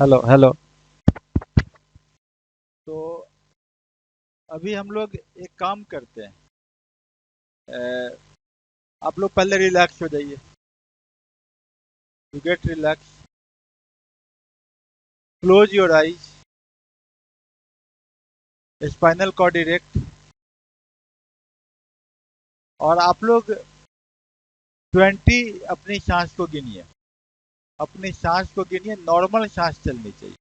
Hello hello. तो अभी हम लोग एक काम करते हैं। अ, आप लोग पहले रिलैक्स हो जाइए। You get relax. Close your eyes. Spinal cord erect. और आप लोग 20 अपनी सांस को गिनिए। अपनी सांस को गिनिए, नॉर्मल सांस चलनी चाहिए।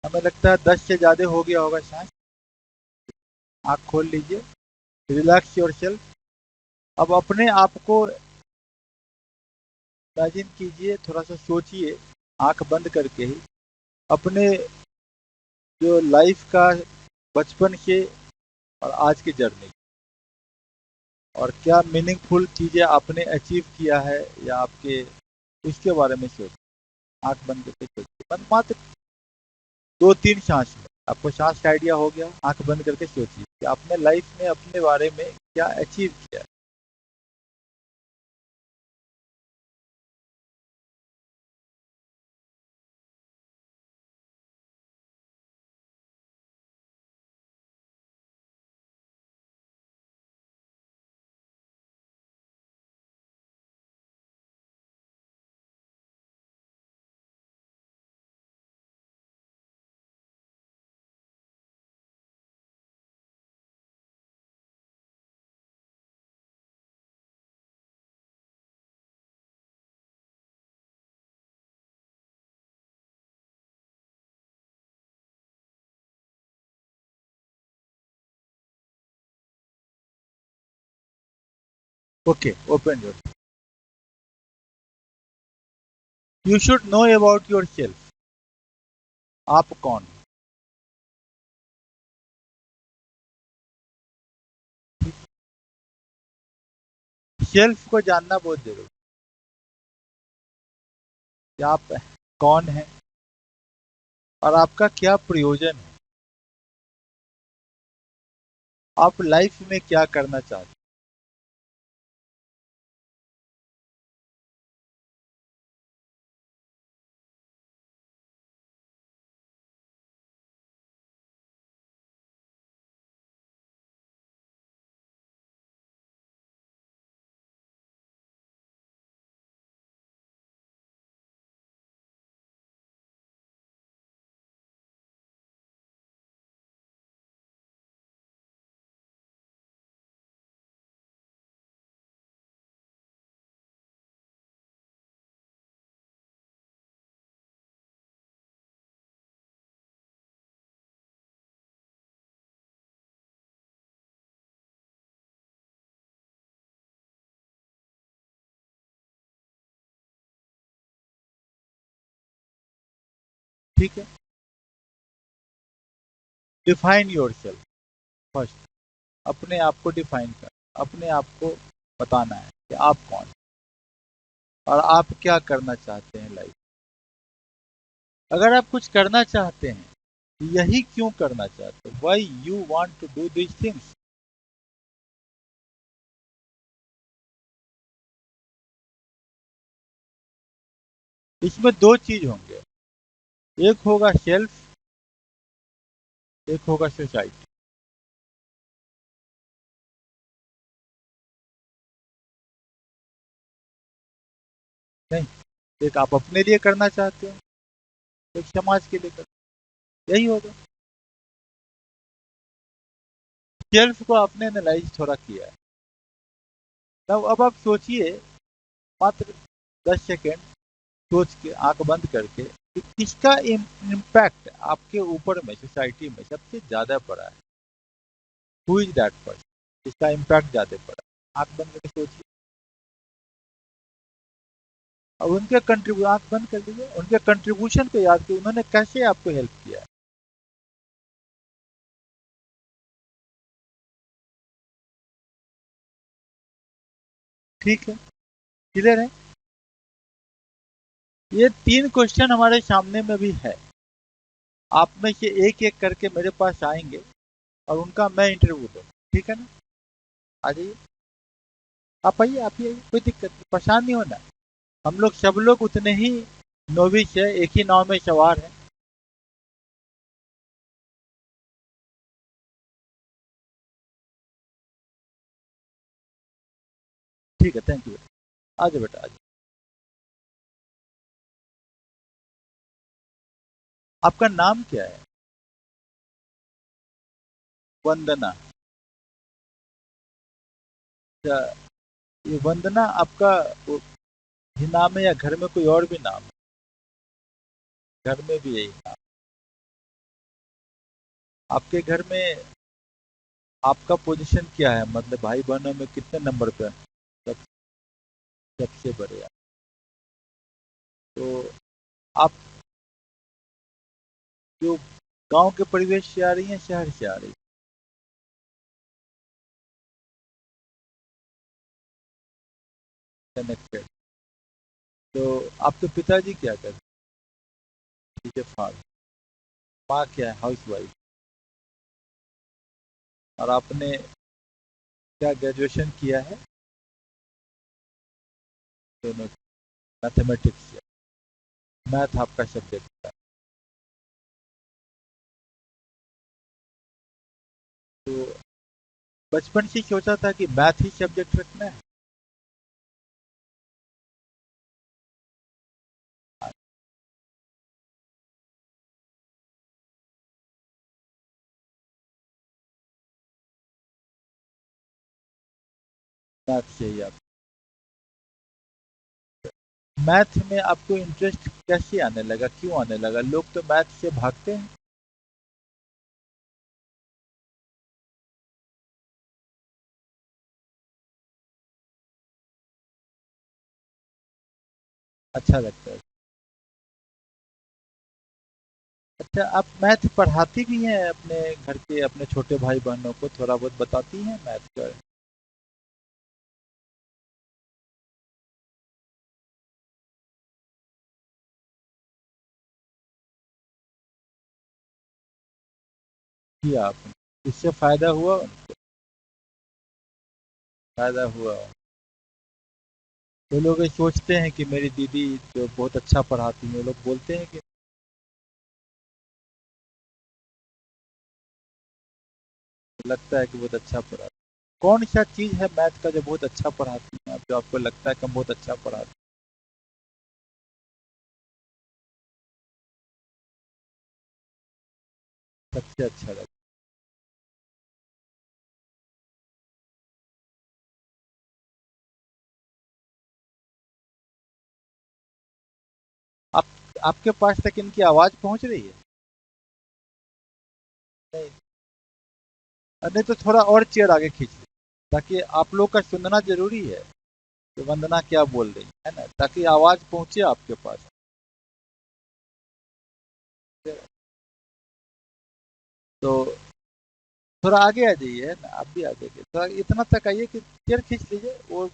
हमें लगता है 10 से ज़्यादा हो गया होगा सांस। आँख खोल लीजिए। Relax your self. अब अपने आप को इमेजिन कीजिए, थोड़ा सा सोचिए, आँख बंद करके ही अपने जो लाइफ का बचपन के और आज की जर्नी, और क्या मीनिंगफुल चीज़ें आपने अचीव किया है या आपके, उसके बारे में सोचिए। आंख बंद करके सोचिए, मन मात्र 2-3 सांस में आपको सांस का आइडिया हो गया। आंख बंद करके सोचिए कि आपने लाइफ में अपने बारे में क्या अचीव किया है। Okay, open your. You should know about your self. आप कौन हो। सेल्फ को जानना बहुत जरूरी है कि आप कौन हैं और आपका क्या प्रयोजन है। आप लाइफ में क्या करना चाहते हैं। ठीक है। Define your self first. अपने आप को डिफाइन कर, अपने आप को बताना है कि आप कौन हैं और आप क्या करना चाहते हैं लाइफ। अगर आप कुछ करना चाहते हैं तो यही क्यों करना चाहते हो, why you want to do this things. इसमें दो चीज होंगे, एक होगा सेल्फ, एक होगा सोसाइटी। नहीं, एक आप अपने लिए करना चाहते हो, एक समाज के लिए करना, यही होगा। सेल्फ को आपने एनालाइज थोड़ा किया है। तब अब आप सोचिए, मात्र 10 सेकेंड सोच के, आंख बंद करके, कि किसका इम्पैक्ट आपके ऊपर में, सोसाइटी में सबसे ज्यादा पड़ा है। हु इज दैट पर्सन, जिसका इम्पैक्ट ज्यादा पड़ा है। आंख बंद करके सोचिए, और उनके कंट्रीब्यूशन, आंख बंद कर दीजिए, उनके कंट्रीब्यूशन को याद कीजिए, उन्होंने कैसे आपको हेल्प किया है। ठीक है, क्लियर है। ये 3 क्वेश्चन हमारे सामने में भी है। आप में से एक एक करके मेरे पास आएंगे और उनका मैं इंटरव्यू दूँ, ठीक है ना। आ जाइए, आप आइए, आप ही आइए, कोई दिक्कत नहीं, परेशान नहीं होना। हम लोग सब लोग उतने ही नोविस है, एक ही नाव में सवार है। ठीक है, थैंक यू। आ जाओ बेटा, आ जाओ। आपका नाम क्या है? वंदना। अच्छा, ये वंदना आपका वो ही नाम है या घर में कोई और भी नाम है? घर में भी यही नाम। आपके घर में आपका पोजीशन क्या है, मतलब भाई बहनों में कितने नंबर पे है? सब, सबसे बड़े आप। तो आप जो गांव के परिवेश से आ रही हैं, शहर से आ रही हैं, कनेक्टेड? तो आपके पिताजी क्या करते हैं? ठीक है, फार्म। माँ क्या है, हाउस वाइफ। और आपने क्या ग्रेजुएशन किया है? दोनों, मैथमेटिक्स किया, मैथ आपका सब्जेक्ट था। तो बचपन से ही सोचा था कि मैथ ही सब्जेक्ट रखना है? मैथ से ही आप, मैथ में आपको इंटरेस्ट कैसे आने लगा, क्यों आने लगा? लोग तो मैथ से भागते हैं। अच्छा लगता है। अच्छा, आप मैथ पढ़ाती भी हैं अपने घर के, अपने छोटे भाई बहनों को थोड़ा बहुत बताती हैं मैथ का? किया आपने? इससे फायदा हुआ? फायदा हुआ। तो लोग ये सोचते हैं कि मेरी दीदी जो बहुत अच्छा पढ़ाती है, लोग बोलते हैं कि लगता है कि बहुत अच्छा पढ़ाती। कौन सा चीज़ है मैथ का जो बहुत अच्छा पढ़ाती हैं आप, जो आपको लगता है कि हम बहुत अच्छा पढ़ाते हैं, सबसे अच्छा लगता है? आप, आपके पास तक इनकी आवाज़ पहुंच रही है? नहीं? नहीं तो थोड़ा और चेयर आगे खींच लीजिए, ताकि आप लोग का सुनना जरूरी है कि वंदना क्या बोल रही है ना, ताकि आवाज़ पहुंचे आपके पास। तो थोड़ा आगे आ जाइए ना, आप भी आ जाइए, थोड़ा इतना तक आइए कि चेयर खींच लीजिए, वो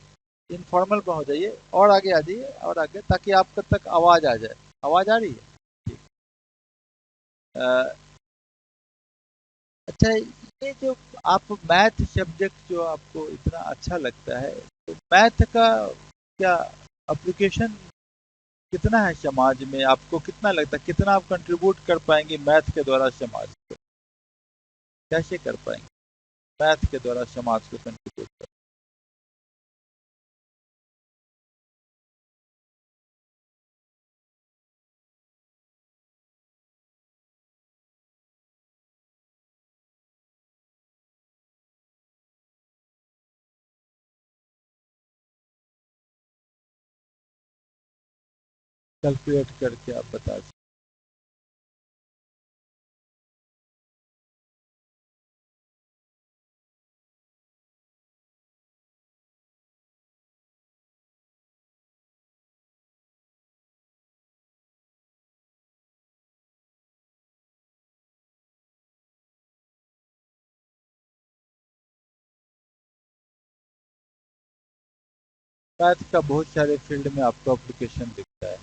इनफॉर्मल पर हो जाइए, और आगे आ जाइए, और आगे, ताकि आपके तक आवाज़ आ जाए। आवाज़ आ रही है? ठीक। अ, अच्छा, ये जो आप मैथ सब्जेक्ट जो आपको इतना अच्छा लगता है, तो मैथ का क्या एप्लीकेशन कितना है समाज में? आपको कितना लगता है, कितना आप कंट्रीब्यूट कर पाएंगे मैथ के द्वारा समाज को? कैसे कर पाएंगे मैथ के द्वारा समाज को कंट्रीब्यूट? कैलकुलेट करके आप बता सकते। मैथ का बहुत सारे फील्ड में आपको एप्लीकेशन दिखता है।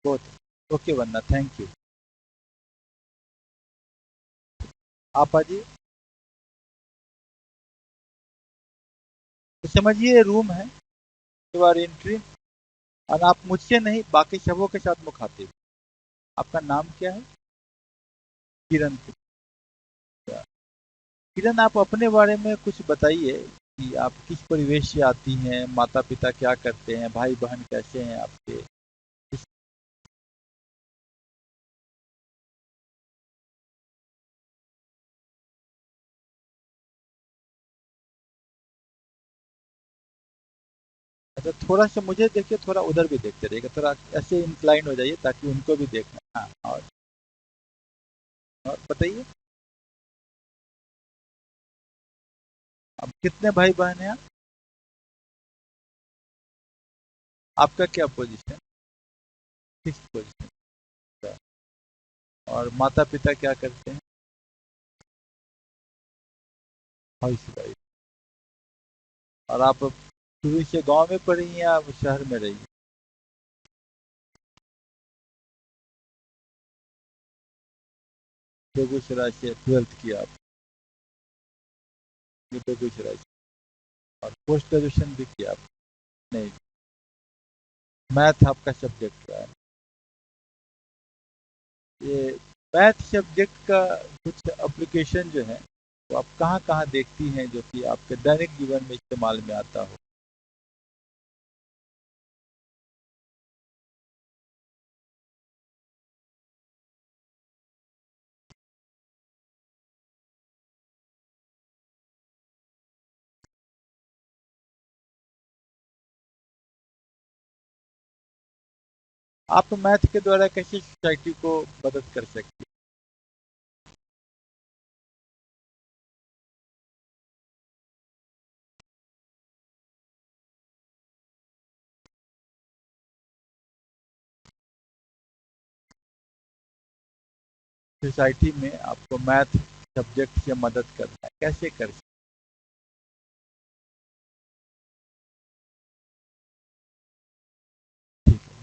बहुत ओके वरना, थैंक यू। आप आजिए। तो समझिए रूम है, यू आर एंट्री, और आप मुझसे नहीं बाकी सबों के साथ मुखातिब। आपका नाम क्या है? किरण। किरण, आप अपने बारे में कुछ बताइए कि आप किस परिवेश से आती हैं, माता पिता क्या करते हैं, भाई बहन कैसे हैं आपके? अच्छा, थोड़ा सा मुझे देखिए, थोड़ा उधर भी देखते रहिएगा, थोड़ा ऐसे इंक्लाइन हो जाइए ताकि उनको भी देखना। हाँ, और बताइए, अब कितने भाई बहन हैं आप? आपका क्या पोजीशन? Fix position. और माता पिता क्या करते हैं? House wife. और आप शुरू से गांव में पढ़ी हैं या शहर में रही? बेगूसराय से 12th किया आपने बेगूसराय से, और पोस्ट ग्रेजुएशन भी किया आपने? नहीं। मैथ आपका सब्जेक्ट रहा है। ये मैथ सब्जेक्ट का कुछ एप्लीकेशन जो है, तो आप कहाँ कहाँ देखती हैं जो कि आपके दैनिक जीवन में इस्तेमाल में आता हो? आप मैथ के द्वारा कैसे सोसाइटी को मदद कर सकती हैं? सोसाइटी में आपको मैथ सब्जेक्ट से मदद करना है, कैसे कर सकते हैं?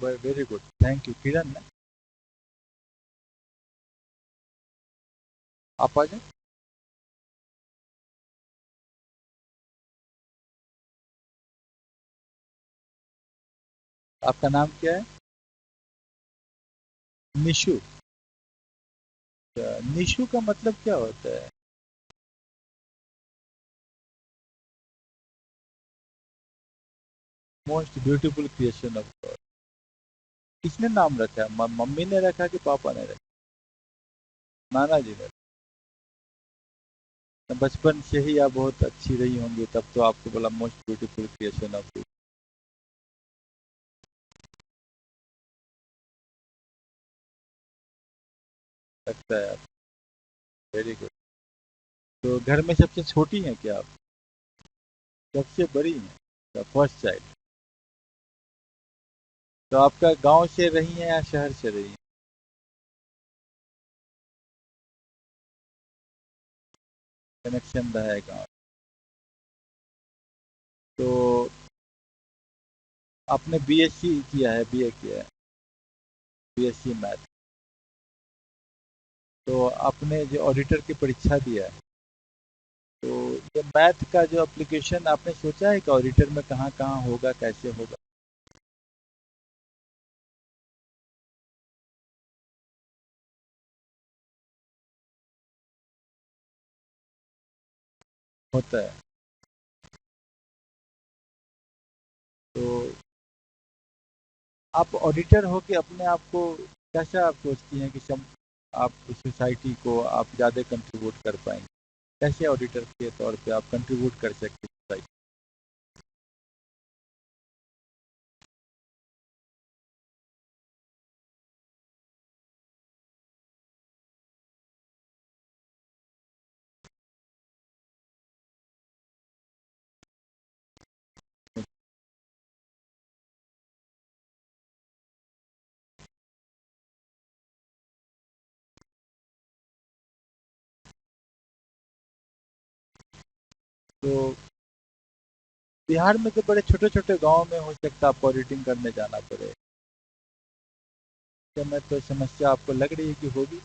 वेरी गुड, थैंक यू किरण। आप आ जाए। आपका नाम क्या है? निशु। निशु का मतलब क्या होता है? Most beautiful creation of God. किसने नाम रखा है? मम्मी ने रखा कि पापा ने रखा? नाना जी ने? तो बचपन से ही आप बहुत अच्छी रही होंगी, तब तो आपको बोला most beautiful creation of God. लगता है आप। Very good. तो घर में सबसे छोटी हैं क्या आप? सबसे बड़ी हैं, फर्स्ट चाइल्ड। तो आपका गांव से रही हैं या शहर से रही हैं? कनेक्शन रहा है गाँव। तो आपने बीएससी किया है, बीए किया है? BSc math. तो आपने जो ऑडिटर की परीक्षा दिया है, तो ये मैथ का जो एप्लीकेशन आपने सोचा है कि ऑडिटर में कहाँ कहाँ होगा, कैसे होगा? होता है। तो आप ऑडिटर हो के अपने आप को कैसा आप सोचती हैं कि आप सोसाइटी को आप ज़्यादा कंट्रीब्यूट कर पाएंगे? कैसे ऑडिटर के तौर पे आप कंट्रीब्यूट कर सकते हैं सोसाइटी? तो बिहार में तो बड़े छोटे छोटे गांव में हो सकता है आपको ऑडिटिंग करने जाना पड़े। तो मैं तो समस्या आपको लग रही है कि होगी।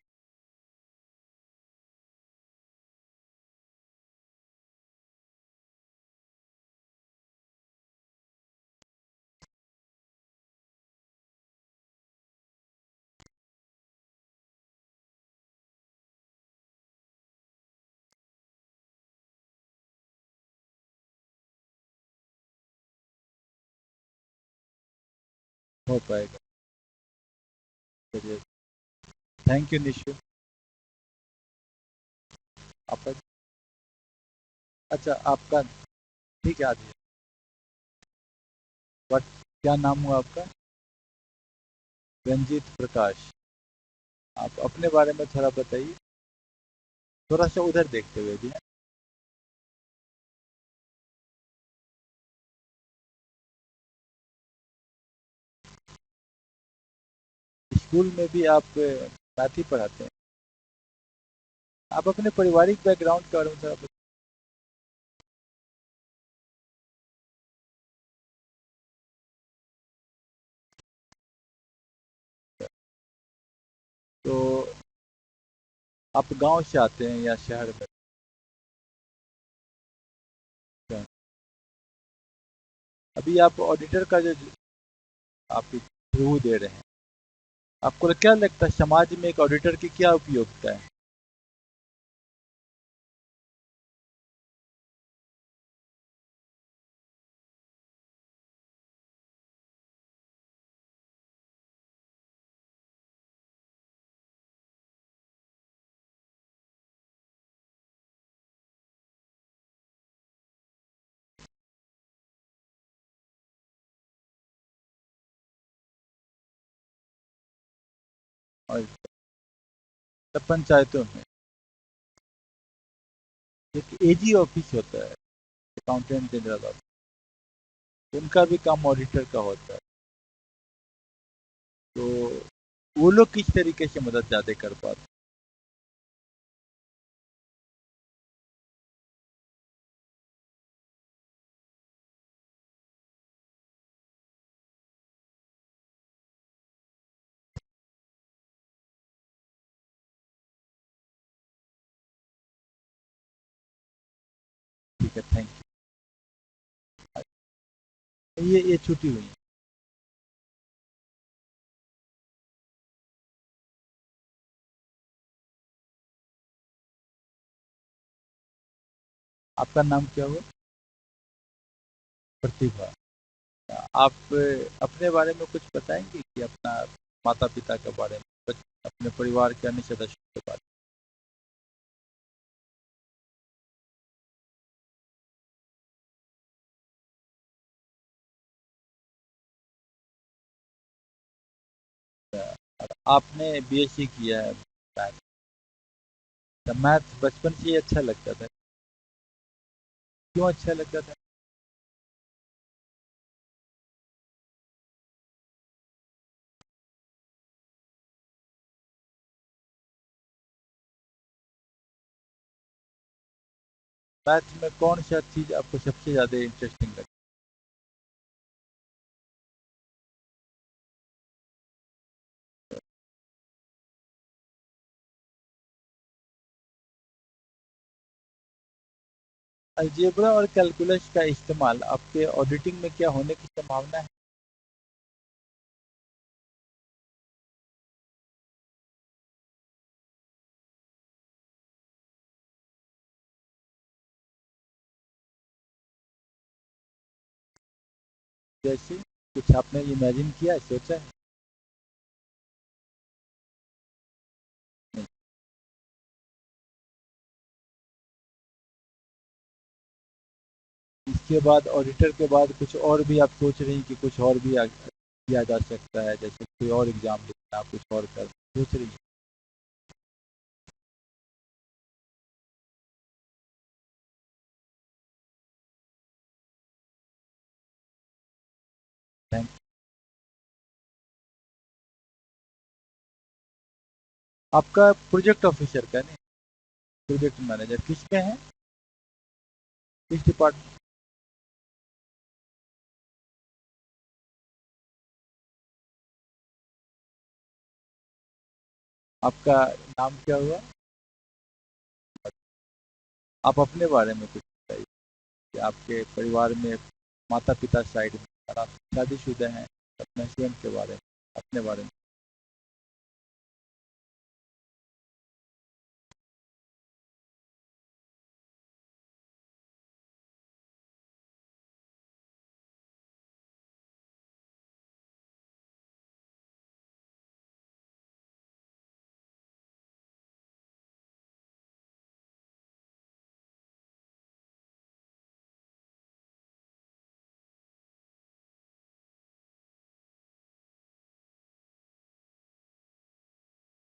हो पाएगा। चलिए, थैंक यू निशु। आप अच्छा आपका ठीक है, आ जाइए। बट क्या नाम हुआ आपका? रंजीत प्रकाश। आप अपने बारे में थोड़ा बताइए, थोड़ा सा उधर देखते हुए भी। स्कूल में भी आप मैथ ही पढ़ाते हैं? आप अपने पारिवारिक बैकग्राउंड के बारे में थोड़ा बताइए। तो आप गांव से आते हैं या शहर में? अभी आप ऑडिटर का जो आप रिव्यू दे रहे हैं, आपको क्या लगता है समाज में एक ऑडिटर की क्या उपयोगिता है? और सब पंचायतों में एक एजी ऑफिस होता है, अकाउंटेंट जनरल ऑफिस, उनका भी काम ऑडिटर का होता है। तो वो लोग किस तरीके से मदद ज़्यादा कर पाते हैं? ठीक है, थैंक यू। ये छुट्टी हुई है। आपका नाम क्या हुआ? प्रतिभा। आप अपने बारे में कुछ बताएंगे कि अपना माता पिता के बारे में, अपने परिवार के अन्य सदस्यों के बारे में? आपने बीएससी किया है मैथ। तो मैथ बचपन से ही अच्छा लगता था? क्यों अच्छा लगता था? मैथ में कौन सा चीज़ आपको सबसे ज़्यादा इंटरेस्टिंग लगता है? अलजेब्रा और कैलकुलस का इस्तेमाल आपके ऑडिटिंग में क्या होने की संभावना है? जैसे कुछ आपने इमेजिन किया है, सोचा है? नहीं। इसके बाद ऑडिटर के बाद कुछ और भी आप सोच रही हैं कि कुछ और भी किया जा सकता है, जैसे कोई और एग्जाम देना, आप कुछ और कर सोच रही हैं? थैंक। आपका प्रोजेक्ट ऑफिसर का नहीं, प्रोजेक्ट मैनेजर किस में है, किस डिपार्टमेंट? आपका नाम क्या हुआ? आप अपने बारे में कुछ बताइए कि आपके परिवार में माता पिता साइड में और आप शादीशुदा हैं, अपने स्वयं के बारे में, अपने बारे में।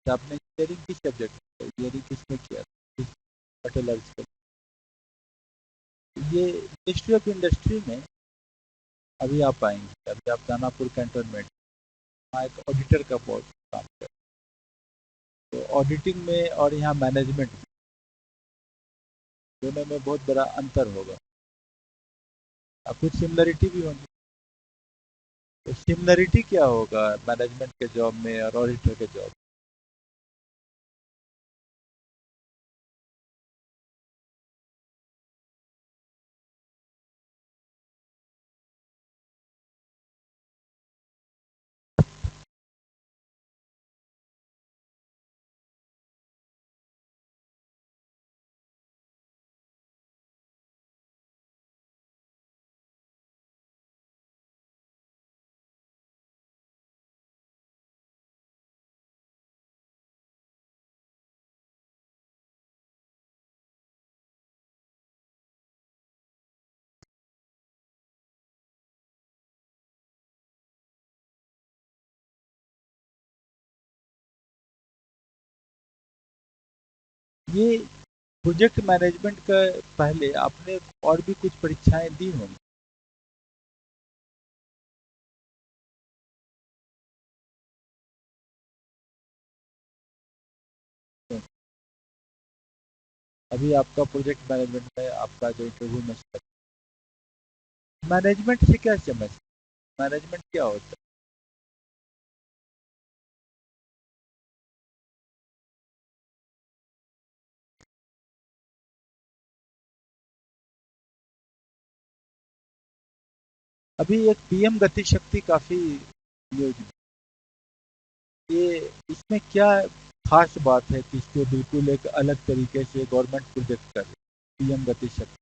तो आपने इंजीनियरिंग किस सब्जेक्ट में, इंजीनियरिंग किस में किया, किस मेटलर्जी का? ये मिनिस्ट्री ऑफ इंडस्ट्री में अभी आप आएंगे, अभी आप दानापुर कैंटोनमेंट, वहाँ एक ऑडिटर का पोस्ट काम कर, तो ऑडिटिंग में और यहाँ मैनेजमेंट में, दोनों में बहुत बड़ा अंतर होगा और कुछ सिमिलरिटी भी होंगी। तो सिमिलरिटी क्या होगा मैनेजमेंट के जॉब में और ऑडिटर के जॉब? ये प्रोजेक्ट मैनेजमेंट का पहले आपने और भी कुछ परीक्षाएं दी होंगी? तो अभी आपका प्रोजेक्ट मैनेजमेंट में आपका जो इंटरव्यू में मैनेजमेंट से क्या समझ, मैनेजमेंट क्या होता है? अभी एक पीएम गति शक्ति काफी न्यूज में, ये इसमें क्या खास बात है कि इसको बिल्कुल एक अलग तरीके से गवर्नमेंट प्रोजेक्ट कर रही है, पीएम गति शक्ति?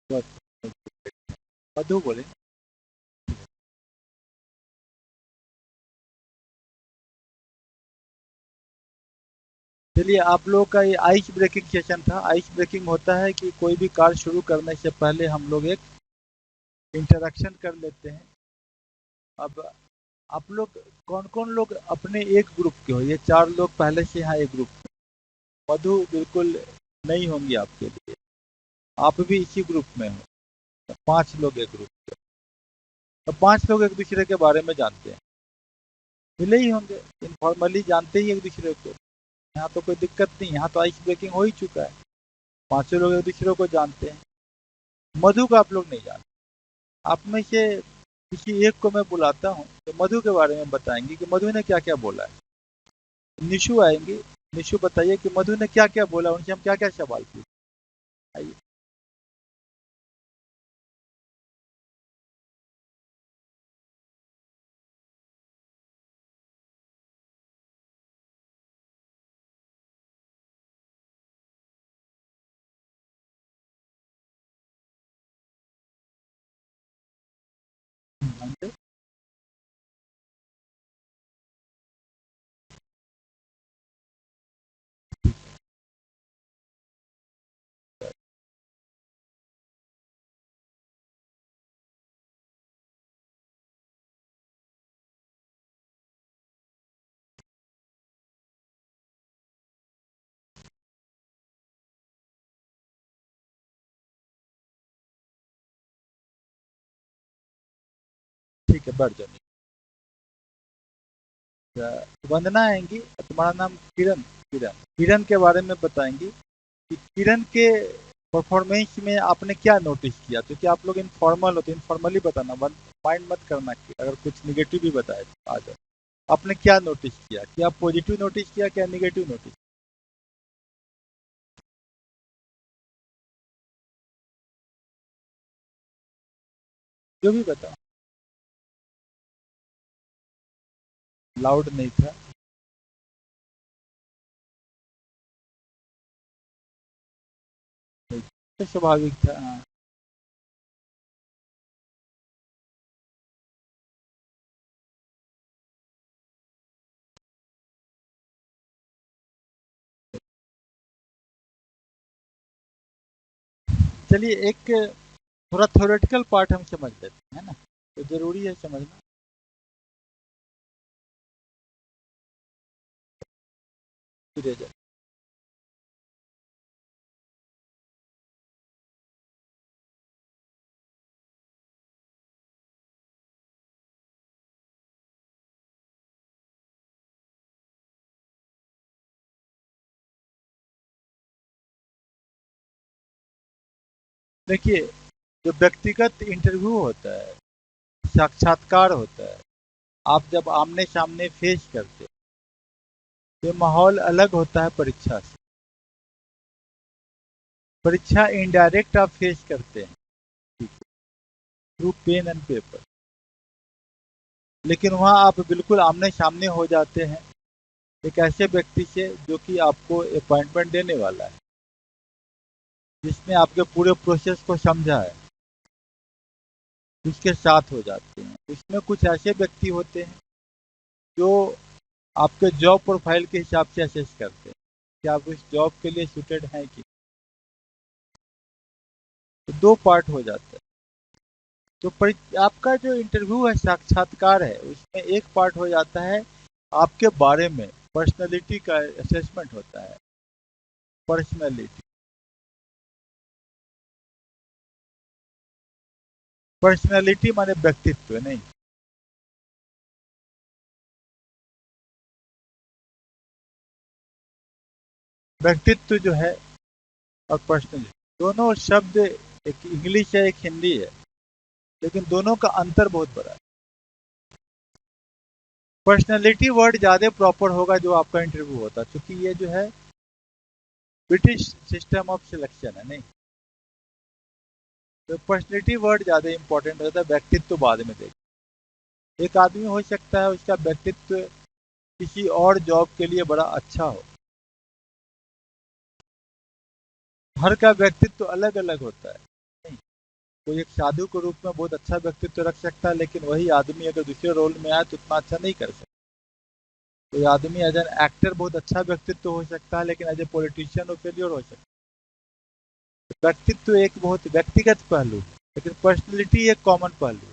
तो मधु बोले। चलिए, आप लोगों का ये आइस ब्रेकिंग सेशन था। आइस ब्रेकिंग होता है कि कोई भी कार्य शुरू करने से पहले हम लोग एक इंटरेक्शन कर लेते हैं। अब आप लोग कौन कौन लोग अपने एक ग्रुप के हो? ये 4 लोग पहले से यहाँ एक ग्रुप में। मधु बिल्कुल नहीं होंगी आपके लिए, आप भी इसी ग्रुप में हो। तो 5 लोग एक ग्रुप के, तो 5 लोग एक दूसरे के बारे में जानते हैं, मिले ही होंगे, इनफॉर्मली जानते ही एक दूसरे को। यहाँ तो कोई दिक्कत नहीं, यहाँ तो आइस ब्रेकिंग हो ही चुका है, 5 लोग एक दूसरे को जानते हैं। मधु को आप लोग नहीं जानते। आप में से किसी एक को मैं बुलाता हूँ तो मधु के बारे में बताएंगे कि मधु ने क्या क्या बोला है। निशु आएंगी, निशु बताइए कि मधु ने क्या क्या बोला, उनसे हम क्या क्या सवाल पूछे। आइए। मंदिर। ठीक है, बढ़ जाए। वंदना आएंगी, तुम्हारा नाम किरण। किरण, किरण के बारे में बताएंगी कि किरण के परफॉर्मेंस में आपने क्या नोटिस किया। तो क्या आप लोग इनफॉर्मल हो तो इनफॉर्मली बताना, माइंड मत करना कि अगर कुछ निगेटिव भी बताए तो आ जाओ। आपने क्या नोटिस किया, क्या पॉजिटिव नोटिस किया, क्या निगेटिव नोटिस, जो भी बताओ। लाउड नहीं था। तो स्वाभाविक था, हाँ। चलिए, एक थोड़ा थ्योरेटिकल पार्ट हम समझ लेते हैं ना, तो जरूरी है समझना। फिर देखिए, जो व्यक्तिगत इंटरव्यू होता है, साक्षात्कार होता है, आप जब आमने सामने फेस करते हैं, तो माहौल अलग होता है परीक्षा से। परीक्षा इनडायरेक्ट आप फेस करते हैं, थ्रू पेन एंड पेपर। लेकिन वहाँ आप बिल्कुल आमने सामने हो जाते हैं एक ऐसे व्यक्ति से जो कि आपको अपॉइंटमेंट देने वाला है, जिसने आपके पूरे प्रोसेस को समझा है, उसके साथ हो जाते हैं। उसमें कुछ ऐसे व्यक्ति होते हैं जो आपके जॉब प्रोफाइल के हिसाब से असेस करते हैं कि आप उस जॉब के लिए सुटेड हैं कि। तो दो पार्ट हो जाता है। तो आपका जो इंटरव्यू है, साक्षात्कार है, उसमें एक पार्ट हो जाता है आपके बारे में, पर्सनैलिटी का असेसमेंट होता है। पर्सनैलिटी, पर्सनैलिटी माने व्यक्तित्व नहीं। व्यक्तित्व जो है और पर्सनैलिटी, दोनों शब्द, एक इंग्लिश है एक हिंदी है, लेकिन दोनों का अंतर बहुत बड़ा है। पर्सनैलिटी वर्ड ज़्यादा प्रॉपर होगा जो आपका इंटरव्यू होता है, क्योंकि ये जो है ब्रिटिश सिस्टम ऑफ सिलेक्शन है नहीं। तो पर्सनैलिटी वर्ड ज़्यादा इंपॉर्टेंट होता है, व्यक्तित्व बाद में देखें। एक आदमी हो सकता है उसका व्यक्तित्व किसी और जॉब के लिए बड़ा अच्छा हो। हर का व्यक्तित्व अलग अलग होता है नहीं। कोई एक साधु के रूप में बहुत अच्छा व्यक्तित्व रख सकता है, लेकिन वही आदमी अगर दूसरे रोल में आए तो उतना अच्छा नहीं कर सकता। कोई आदमी एज एन एक्टर बहुत अच्छा व्यक्तित्व हो सकता है, लेकिन एज ए पॉलिटिशियन वो फेलियर हो सकता है। तो व्यक्तित्व एक बहुत व्यक्तिगत पहलू है, लेकिन पर्सनैलिटी एक कॉमन पहलू है।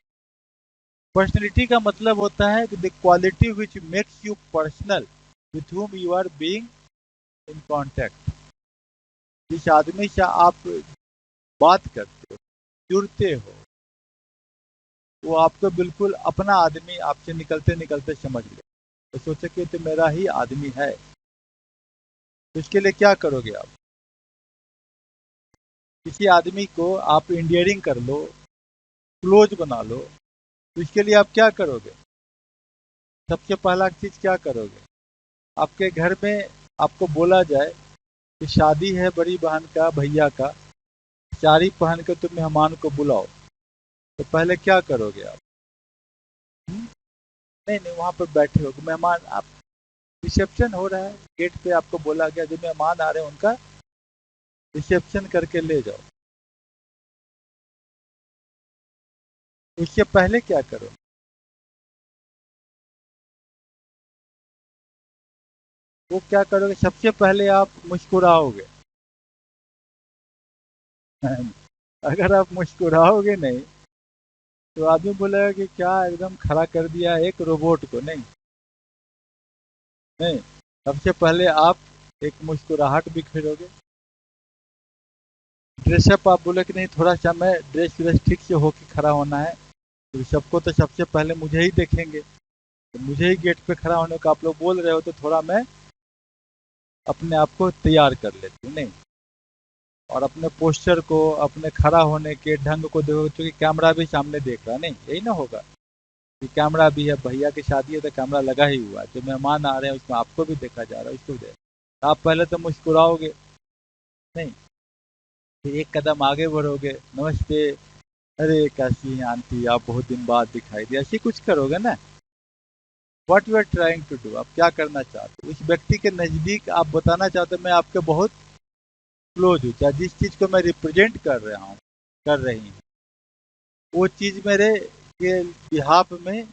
पर्सनैलिटी का मतलब होता है the quality which makes you personal with whom you are being in contact. जिस आदमी से आप बात करते हो, जुड़ते हो, वो आपको बिल्कुल अपना आदमी आपसे निकलते निकलते समझ ले, तो सोचे कि तो मेरा ही आदमी है। तो इसके लिए क्या करोगे आप? किसी आदमी को आप इंडियरिंग कर लो, क्लोज बना लो, तो इसके लिए आप क्या करोगे? सबसे पहला चीज क्या करोगे? आपके घर में आपको बोला जाए कि शादी है बड़ी बहन का, भैया का, साड़ी पहन के तुम मेहमान को बुलाओ, तो पहले क्या करोगे आप? नहीं नहीं, वहां पर बैठे हो मेहमान, आप रिसेप्शन हो रहा है, गेट पे आपको बोला गया जो मेहमान आ रहे हैं उनका रिसेप्शन करके ले जाओ, उससे पहले क्या करो? वो क्या करोगे? सबसे पहले आप मुस्कुराओगे। अगर आप मुस्कुराओगे नहीं तो आदमी बोलेगा कि क्या एकदम खड़ा कर दिया एक रोबोट को। नहीं नहीं, सबसे पहले आप एक मुस्कुराहट बिखेरोगे। ड्रेसअप आप बोले कि नहीं, थोड़ा सा मैं ड्रेस व्रेस ठीक से होके खड़ा होना है, तो सबको तो सबसे पहले मुझे ही देखेंगे, तो मुझे ही गेट पे खड़ा होने का आप लोग बोल रहे हो, तो थोड़ा मैं अपने आप को तैयार कर लेती हूँ। नहीं, और अपने पोस्चर को, अपने खड़ा होने के ढंग को देखो, क्योंकि कैमरा भी सामने देख रहा, नहीं यही ना होगा कि कैमरा भी है, भैया की शादी है तो कैमरा लगा ही हुआ है, जो मेहमान आ रहे हैं उसमें आपको भी देखा जा रहा है, उसको भी देखा। आप पहले तो मुस्कुराओगे, नहीं, फिर एक कदम आगे बढ़ोगे, नमस्ते, अरे कैसी हैं आंटी, आप बहुत दिन बाद दिखाई दिया, ऐसे कुछ करोगे ना। What you are trying to do, आप क्या करना चाहते हो? उस व्यक्ति के नज़दीक आप बताना चाहते हो मैं आपके बहुत क्लोज हूँ, चाहे जिस चीज़ को मैं रिप्रेजेंट कर रहा हूँ, कर रही हूँ, वो चीज़ मेरे के बिहाफ में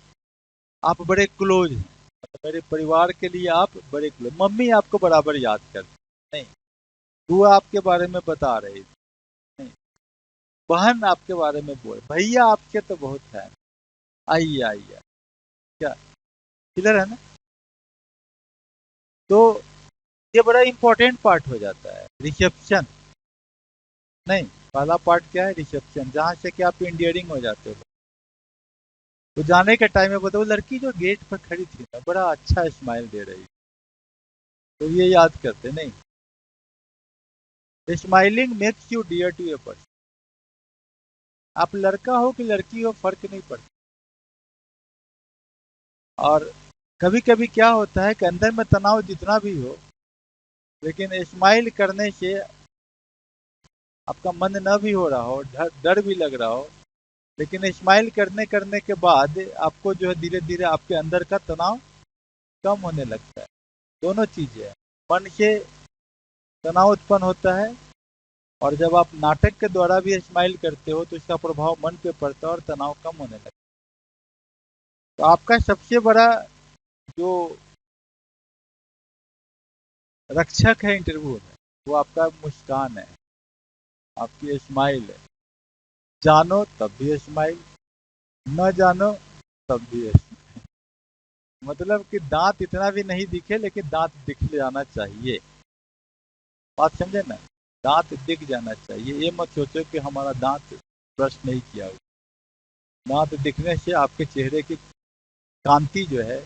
आप बड़े क्लोज हैं, मतलब मेरे परिवार के लिए आप बड़े क्लोज। मम्मी आपको बराबर याद करती, नहीं, बुआ आपके बारे में बता रही थी, नहीं, बहन आपके बारे में बोल, भैया आपके तो बहुत है, आइए आइए, क्या क्लियर है ना? तो ये बड़ा इंपॉर्टेंट पार्ट हो जाता है, रिसेप्शन। नहीं, पहला पार्ट क्या है? रिसेप्शन, जहाँ से कि आप इंडियरिंग हो जाते हो। तो जाने के टाइम में बताओ, लड़की जो गेट पर खड़ी थी ना, बड़ा अच्छा स्माइल दे रही, तो ये याद करते नहीं? Smiling makes you dear to a person. आप लड़का हो कि लड़की हो, फर्क नहीं पड़ता। और कभी कभी क्या होता है कि अंदर में तनाव जितना भी हो, लेकिन स्माइल करने से आपका मन न भी हो रहा हो, डर भी लग रहा हो, लेकिन स्माइल करने करने के बाद आपको जो है धीरे धीरे आपके अंदर का तनाव कम होने लगता है। दोनों चीजें हैं, मन से तनाव उत्पन्न होता है, और जब आप नाटक के द्वारा भी स्माइल करते हो तो इसका प्रभाव मन पे पड़ता है और तनाव कम होने लगता है। तो आपका सबसे बड़ा जो रक्षक है इंटरव्यू में, वो आपका मुस्कान है, आपकी स्माइल है। जानो तब भी स्माइल, न जानो तब भी स्माइल। मतलब कि दांत इतना भी नहीं दिखे, लेकिन दांत दिख जाना चाहिए। बात समझे ना? दांत दिख जाना चाहिए, ये मत सोचो कि हमारा दांत ब्रश नहीं किया हुआ। दांत दिखने से आपके चेहरे की कांति जो है,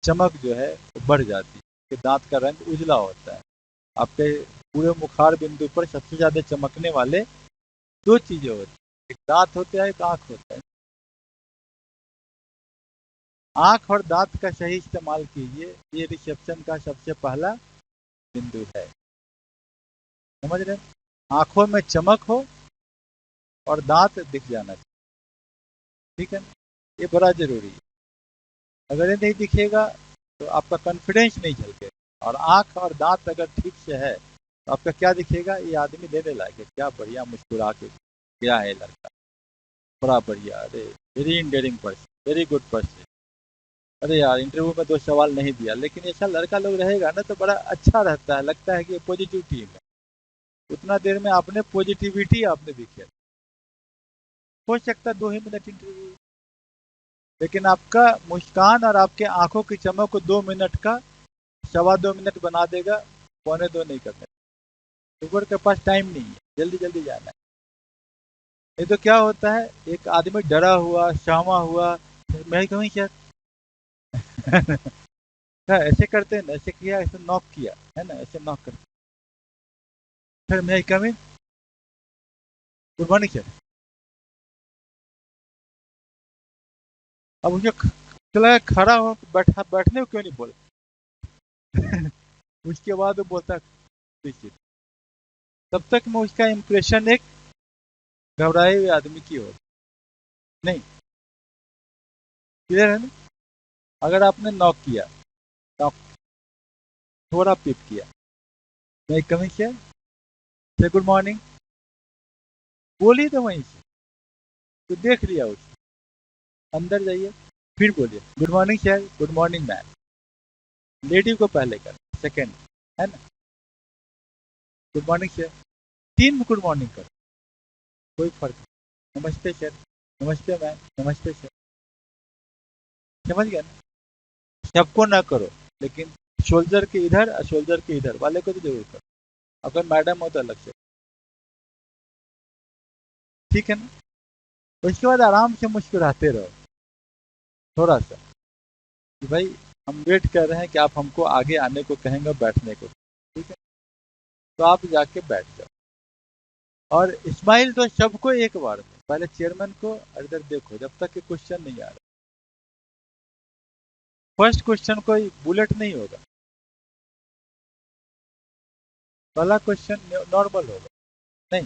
चमक जो है वो बढ़ जाती है, कि दांत का रंग उजला होता है। आपके पूरे मुखार बिंदु पर सबसे ज्यादा चमकने वाले दो चीजें होती हैं, एक दांत होता है, एक आंख होता है। आंख और दांत का सही इस्तेमाल कीजिए, ये रिसेप्शन का सबसे पहला बिंदु है। समझ रहे? आंखों में चमक हो और दांत दिख जाना चाहिए, ठीक है ना? ये बड़ा जरूरी है। अगर ये नहीं दिखेगा तो आपका कॉन्फिडेंस नहीं झलकेगा। और आंख और दांत अगर ठीक से है तो आपका क्या दिखेगा? ये आदमी लेने लायक है, क्या बढ़िया मुस्कुरा के गया है लड़का, बड़ा बढ़िया, अरे very endearing person, very good person. अरे यार इंटरव्यू में 2 सवाल नहीं दिया, लेकिन ऐसा लड़का लोग रहेगा ना तो बड़ा अच्छा रहता है, लगता है कि पॉजिटिव टीम है। उतना देर में आपने पॉजिटिविटी आपने दिखे, हो सकता है 2 ही मिनट इंटरव्यू, लेकिन आपका मुस्कान और आपके आंखों की चमक को 2 मिनट का 2.25 मिनट बना देगा, 2.25 नहीं करने। शुगर के पास टाइम नहीं है, जल्दी जल्दी जाना है। नहीं तो क्या होता है, एक आदमी डरा हुआ, सहमा हुआ, मैं कहूँ क्या ऐसे करते हैं ना, ऐसे किया, ऐसे नॉक किया है ना, ऐसे नॉक करते, फिर मैं कम इन, गुड मॉर्निंग सर। अब मुझे चला खड़ा हो, बैठने को क्यों नहीं बोले? उसके बाद वो बोलता है, तब तक में उसका इम्प्रेशन एक घबराए हुए आदमी की हो नहीं। क्लियर है ना? अगर आपने नॉक किया, नॉक थोड़ा पिक किया, मैं कमी किया, से गुड मॉर्निंग बोली तो वहीं से तो देख लिया उसको, अंदर जाइए फिर बोलिए good morning sir, good morning ma'am, lady को पहले कर, सेकंड है ना, good morning sir, 3 good morning कर, कोई फर्क नहीं, नमस्ते सर, नमस्ते मैम, नमस्ते सर, समझ गया ना? सबको ना करो, लेकिन शोल्डर के इधर और शोल्डर के इधर वाले को तो जरूर करो, अगर मैडम हो तो अलग से, ठीक है ना? उसके बाद आराम से मुस्कुराते रहो थोड़ा सा, कि भाई हम वेट कर रहे हैं कि आप हमको आगे आने को कहेंगे, बैठने को, ठीक है? तो आप जाके बैठ जाओ और स्माइल दो सबको एक बार में, पहले चेयरमैन को इधर देखो जब तक कि क्वेश्चन नहीं आ रहा। फर्स्ट क्वेश्चन कोई बुलेट नहीं होगा, पहला क्वेश्चन नॉर्मल होगा, नहीं,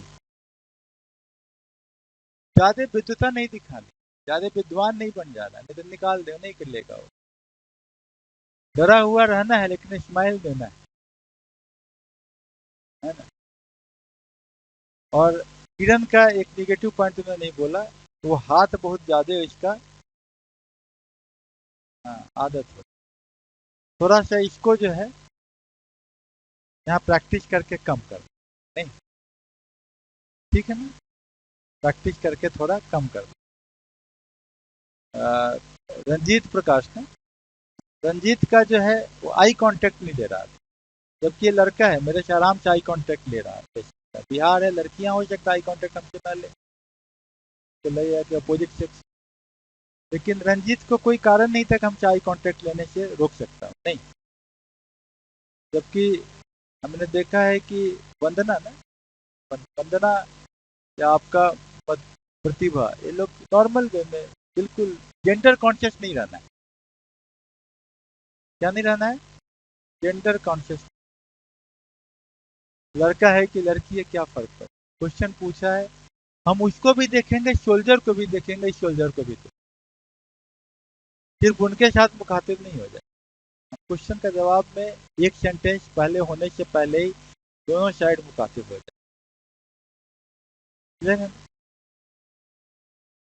ज्यादा विद्वता नहीं दिखानी, ज्यादा विद्वान नहीं बन जाना, नहीं तो निकाल दे, नहीं कर लेगा वो, डरा हुआ रहना है लेकिन स्माइल देना है ना? और किरण का एक निगेटिव पॉइंट मैं नहीं बोला, वो हाथ बहुत ज्यादा इसका आदत हो, थोड़ा सा इसको जो है यहाँ प्रैक्टिस करके कम कर, नहीं, ठीक है ना? प्रैक्टिस करके थोड़ा कम कर। रंजीत प्रकाश ने, रंजीत का जो है वो आई कांटेक्ट नहीं दे रहा था, जबकि ये लड़का है मेरे से आराम से आई कांटेक्ट ले रहा है, बिहार है, लड़कियां हो सकता आई कांटेक्ट हमसे पहले तो ले अपोजिट सेक्स, लेकिन रंजीत को कोई कारण नहीं था कि हमसे आई कांटेक्ट लेने से रोक सकता हूँ, नहीं, जबकि हमने देखा है कि वंदना ना, वंदना या आपका प्रतिभा, ये लोग नॉर्मल वे में बिल्कुल जेंडर कॉन्शियस नहीं रहना है, क्या नहीं रहना है, जेंडर कॉन्शियस, लड़का है कि लड़की है क्या फर्क पड़ता, क्वेश्चन पूछा है, हम उसको भी देखेंगे, सोल्जर को भी देखेंगे, सोल्जर को भी देखेंगे, सिर्फ उनके साथ मुखातिब नहीं हो जाए, क्वेश्चन का जवाब में एक सेंटेंस पहले होने से पहले ही दोनों साइड मुखातिब हो जाए,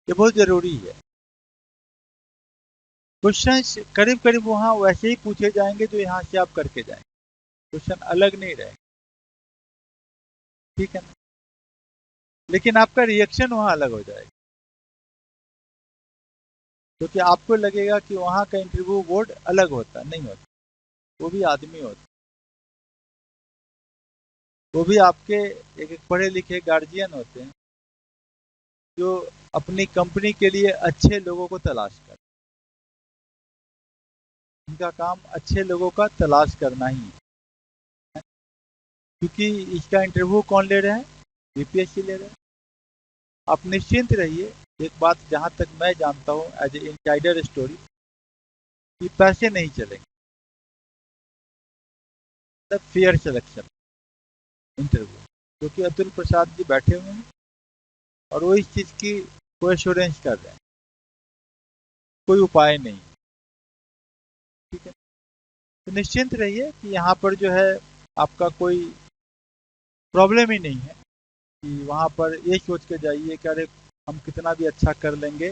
ये बहुत जरूरी है। क्वेश्चन करीब करीब वहाँ वैसे ही पूछे जाएंगे जो यहाँ से आप करके जाएंगे, क्वेश्चन अलग नहीं रहेंगे, ठीक है ना? लेकिन आपका रिएक्शन वहाँ अलग हो जाएगा, क्योंकि आपको लगेगा कि वहाँ का इंटरव्यू बोर्ड अलग होता, नहीं होता, वो भी आदमी होता, वो भी आपके एक पढ़े लिखे गार्जियन होते हैं जो अपनी कंपनी के लिए अच्छे लोगों को तलाश कर, उनका काम अच्छे लोगों का तलाश करना ही है, क्योंकि इसका इंटरव्यू कौन ले रहे हैं, बीपीएससी ले रहे हैं। आप निश्चिंत रहिए, एक बात जहाँ तक मैं जानता हूँ एज ए इनसाइडर स्टोरी, कि पैसे नहीं चलेंगे, तब फेयर सिलेक्शन इंटरव्यू, क्योंकि अतुल प्रसाद जी बैठे हुए हैं और वो इस चीज़ की कोई एश्योरेंस कर रहे हैं, कोई उपाय नहीं, ठीक है? तो निश्चिंत रहिए कि यहाँ पर जो है आपका कोई प्रॉब्लम ही नहीं है, कि वहाँ पर ये सोच के जाइए कि अरे हम कितना भी अच्छा कर लेंगे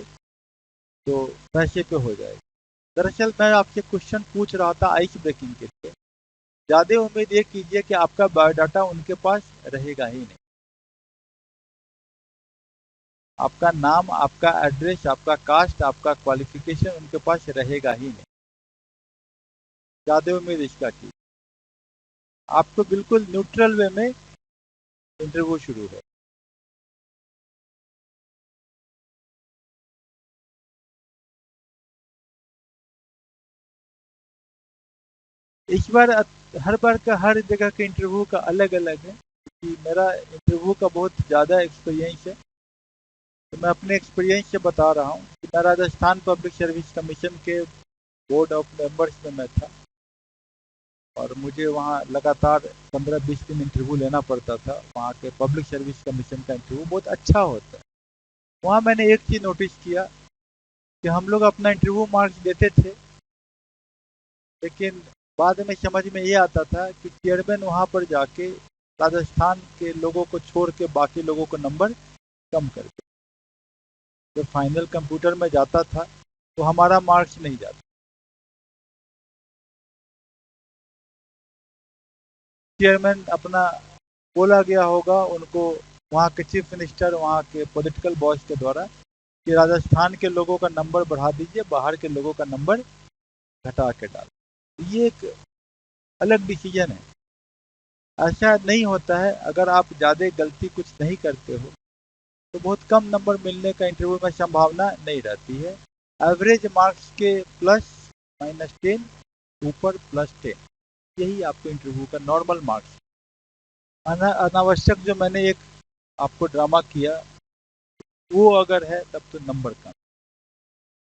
तो पैसे पे हो जाएगा। दरअसल मैं आपसे क्वेश्चन पूछ रहा था आइस ब्रेकिंग के लिए, ज़्यादा उम्मीद ये कीजिए कि आपका बायोडाटा उनके पास रहेगा ही नहीं, आपका नाम, आपका एड्रेस, आपका कास्ट, आपका क्वालिफिकेशन उनके पास रहेगा ही नहीं, ज़्यादा उम्मीद इसका की, आपको बिल्कुल न्यूट्रल वे में इंटरव्यू शुरू है। इस बार हर बार का हर जगह के इंटरव्यू का अलग अलग है, क्योंकि मेरा इंटरव्यू का बहुत ज़्यादा एक्सपीरियंस है, तो मैं अपने एक्सपीरियंस से बता रहा हूँ कि मैं राजस्थान पब्लिक सर्विस कमीशन के बोर्ड ऑफ मेंबर्स में मैं था, और मुझे वहाँ लगातार 15-20 दिन इंटरव्यू लेना पड़ता था। वहाँ के पब्लिक सर्विस कमीशन का इंटरव्यू बहुत अच्छा होता है। वहाँ मैंने एक चीज़ नोटिस किया कि हम लोग अपना इंटरव्यू मार्क्स देते थे, लेकिन बाद में समझ में ये आता था कि चेयरमैन वहाँ पर जाके राजस्थान के लोगों को छोड़ के बाकी लोगों को नंबर कम कर दे। जब फाइनल कंप्यूटर में जाता था तो हमारा मार्क्स नहीं जाता। चेयरमैन अपना बोला गया होगा उनको, वहाँ के चीफ मिनिस्टर, वहाँ के पॉलिटिकल बॉस के द्वारा, कि राजस्थान के लोगों का नंबर बढ़ा दीजिए, बाहर के लोगों का नंबर घटा के डाल। ये एक अलग डिसीजन है। ऐसा नहीं होता है। अगर आप ज़्यादा गलती कुछ नहीं करते हो तो बहुत कम नंबर मिलने का इंटरव्यू में संभावना नहीं रहती है। एवरेज मार्क्स के प्लस माइनस 10, ऊपर प्लस 10, यही आपको इंटरव्यू का नॉर्मल मार्क्स। अनावश्यक जो मैंने एक आपको ड्रामा किया वो अगर है तब तो नंबर कम।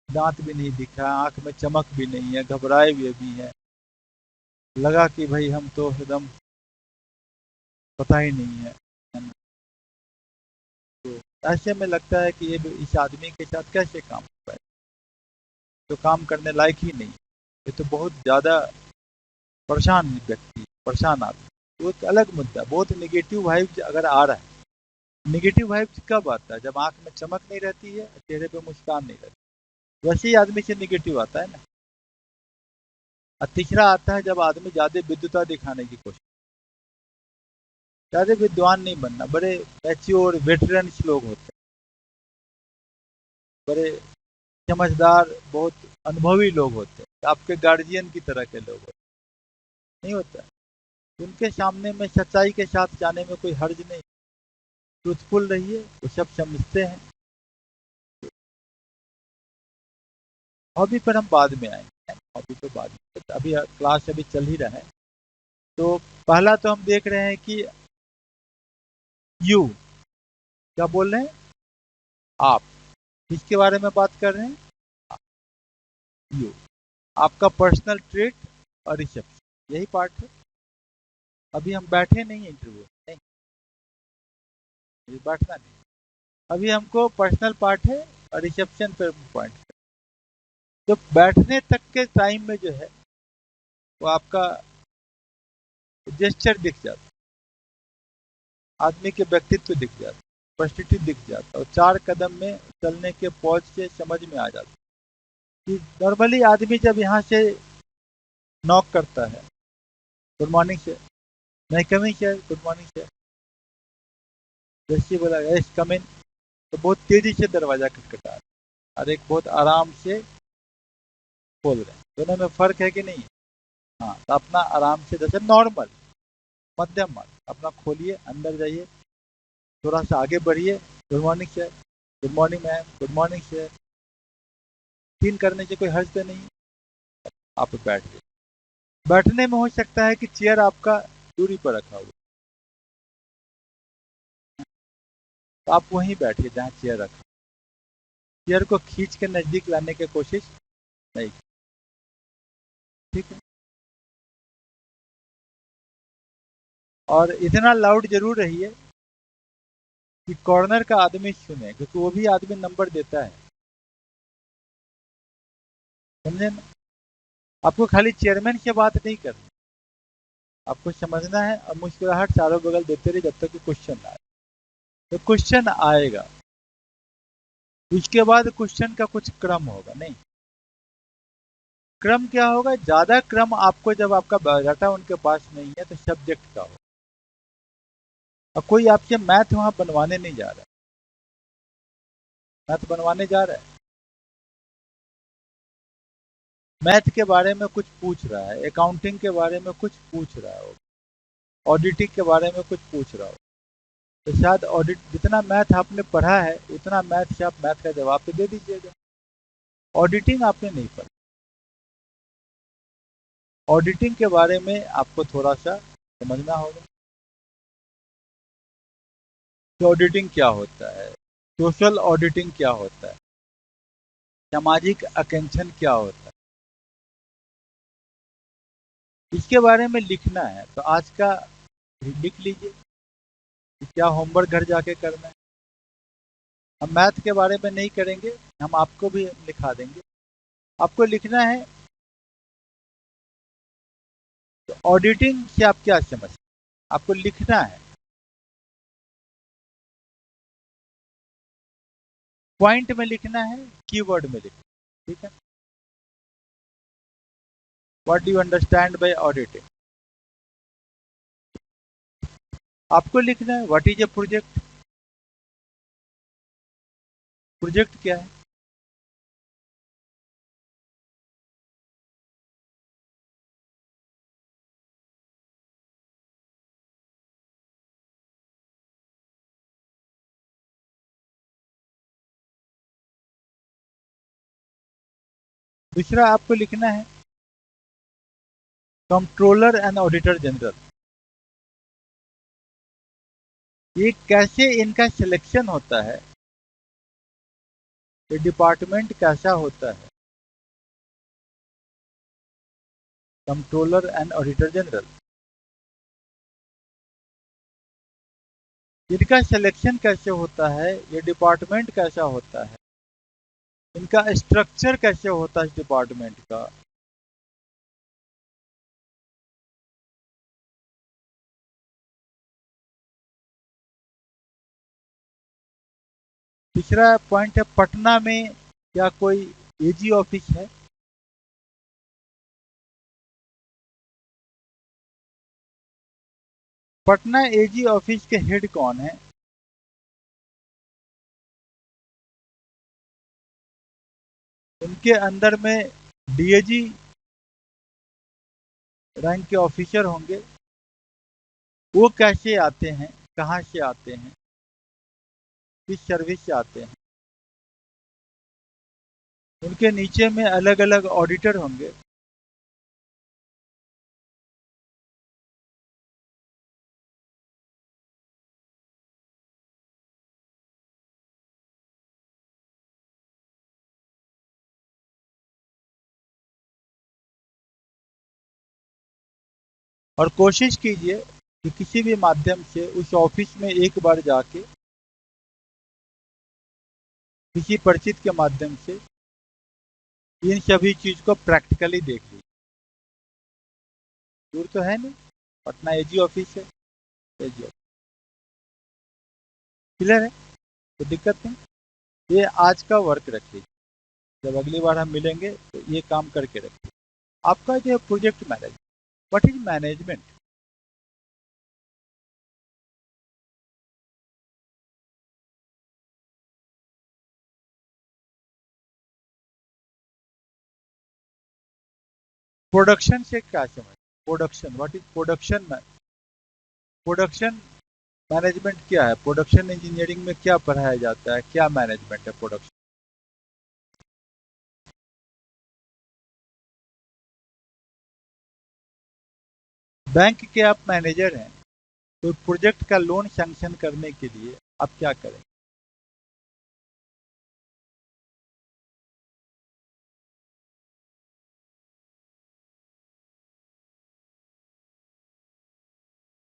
दांत भी नहीं दिखा, आंख में चमक भी नहीं है, घबराए हुए भी है, लगा कि भाई हम तो एकदम पता ही नहीं है ना? तो ऐसे में लगता है कि ये इस आदमी के साथ कैसे काम हो पाए, तो काम करने लायक ही नहीं। ये तो बहुत ज़्यादा परेशान व्यक्ति, परेशान आदमी। वो एक अलग मुद्दा। बहुत निगेटिव वाइब्स अगर आ रहा है, निगेटिव वाइब्स कब आता है? जब आंख में चमक नहीं रहती है, चेहरे पे मुस्कान नहीं रहती, वैसे ही आदमी से निगेटिव आता है ना। और तीसरा आता है जब आदमी ज़्यादा विद्वता दिखाने की कोशिश। ज़्यादा विद्वान नहीं बनना, बड़े मैच्योर वेटरन्स लोग होते हैं, बड़े समझदार, बहुत अनुभवी लोग होते हैं, आपके गार्जियन की तरह के लोग होते हैं, नहीं होता है। उनके सामने में सच्चाई के साथ जाने में कोई हर्ज नहीं। ट्रूथफुल रहिए, वो सब समझते हैं। हॉबी पर हम बाद में आएंगे, हॉबी तो बाद में, अभी क्लास अभी चल ही रहा है। तो पहला तो हम देख रहे हैं कि यू, क्या बोल रहे हैं आप, किसके बारे में बात कर रहे हैं? यू, आपका पर्सनल ट्रेट और रिसेप्शन, यही पार्ट है। अभी हम बैठे नहीं है इंटरव्यू नहीं, अभी बैठना नहीं, अभी हमको पर्सनल पार्ट है और रिसेप्शन पर पॉइंट। तो बैठने तक के टाइम में जो है वो आपका जेस्चर दिख जाता, आदमी के व्यक्तित्व दिख जाता, परिस्थिति दिख जाता, और 4 कदम में चलने के पहुंच से समझ में आ जाता कि नॉर्मली आदमी जब यहाँ से नॉक करता है, गुड मॉर्निंग सर, मैं coming sir, good morning sir, जैसे बोला यस कम इन, तो बहुत तेजी से दरवाजा खटखटा है और एक बहुत आराम से खोल रहे हैं। दोनों में फर्क है कि नहीं? हाँ, तो अपना आराम से, जैसे नॉर्मल मध्यम मार्ग अपना खोलिए, अंदर जाइए, थोड़ा सा आगे बढ़िए, good morning sir, good morning ma'am, good morning sir, feel करने से कोई हर्ज तो नहीं। आप बैठ गए। बैठने में हो सकता है कि चेयर आपका दूरी पर रखा हुआ, तो आप वहीं बैठिए जहाँ चेयर रखा। चेयर को खींच के नजदीक लाने की कोशिश नहीं, ठीक है। और इतना लाउड जरूर रहिए कि कॉर्नर का आदमी सुने, क्योंकि वो भी आदमी नंबर देता है, समझे ना? आपको खाली चेयरमैन की बात नहीं करनी, आपको समझना है। और मुस्कुराहट चारों बगल देते रहे जब तक कि क्वेश्चन आए। तो क्वेश्चन आएगा, उसके बाद क्वेश्चन का कुछ क्रम होगा नहीं। क्रम क्या होगा? ज्यादा क्रम आपको, जब आपका बायोडाटा उनके पास नहीं है, तो सब्जेक्ट का होगा। और कोई आपसे मैथ वहां बनवाने नहीं जा रहा है, मैथ बनवाने जा रहा है, मैथ के बारे में कुछ पूछ रहा है, अकाउंटिंग के बारे में कुछ पूछ रहा हो, ऑडिटिंग के बारे में कुछ पूछ रहा हो, तो शायद ऑडिट, जितना मैथ आपने पढ़ा है उतना मैथ से आप मैथ का जवाब तो दे दीजिएगा। ऑडिटिंग आपने नहीं पढ़ा, ऑडिटिंग के बारे में आपको थोड़ा सा समझना होगा कि ऑडिटिंग क्या होता है, सोशल ऑडिटिंग क्या होता है, सामाजिक आकांक्षण क्या होता है, इसके बारे में लिखना है। तो आज का लिख लीजिए कि क्या होमवर्क घर जाके करना है। हम मैथ के बारे में नहीं करेंगे, हम आपको भी लिखा देंगे। आपको लिखना है तो ऑडिटिंग से आप क्या समझते हैं, आपको लिखना है, पॉइंट में लिखना है, कीवर्ड में लिखना है। ठीक है, what do you understand by auditing. आपको लिखना है what is a project. Project क्या है। दूसरा आपको लिखना है कंट्रोलर एंड ऑडिटर जनरल। ये कैसे इनका सिलेक्शन होता है, ये डिपार्टमेंट कैसा होता है, कंट्रोलर एंड ऑडिटर जनरल। इनका सिलेक्शन कैसे होता है, ये डिपार्टमेंट कैसा होता है, इनका स्ट्रक्चर कैसे होता है इस डिपार्टमेंट का। तीसरा पॉइंट है पटना में क्या कोई एजी ऑफिस है। पटना एजी ऑफिस के हेड कौन है। उनके अंदर में डीएजी रैंक के ऑफिसर होंगे। वो कैसे आते हैं, कहाँ से आते हैं, किस सर्विस से आते हैं। उनके नीचे में अलग अलग ऑडिटर होंगे। और कोशिश कीजिए कि किसी भी माध्यम से उस ऑफिस में एक बार जाके किसी परिचित के माध्यम से इन सभी चीज को प्रैक्टिकली देख लीजिए। दूर तो है नहीं, पटना एजी ऑफिस है, एजी ऑफिस क्लियर है, तो दिक्कत नहीं। ये आज का वर्क रखिए, जब अगली बार हम मिलेंगे तो ये काम करके रखिए। आपका जो project management, what is management. Production से क्या समझ, production, what is production. Production management क्या है, प्रोडक्शन इंजीनियरिंग में क्या पढ़ाया जाता है, क्या मैनेजमेंट है प्रोडक्शन। बैंक के आप मैनेजर हैं, तो प्रोजेक्ट का लोन सैंक्शन करने के लिए आप क्या करें।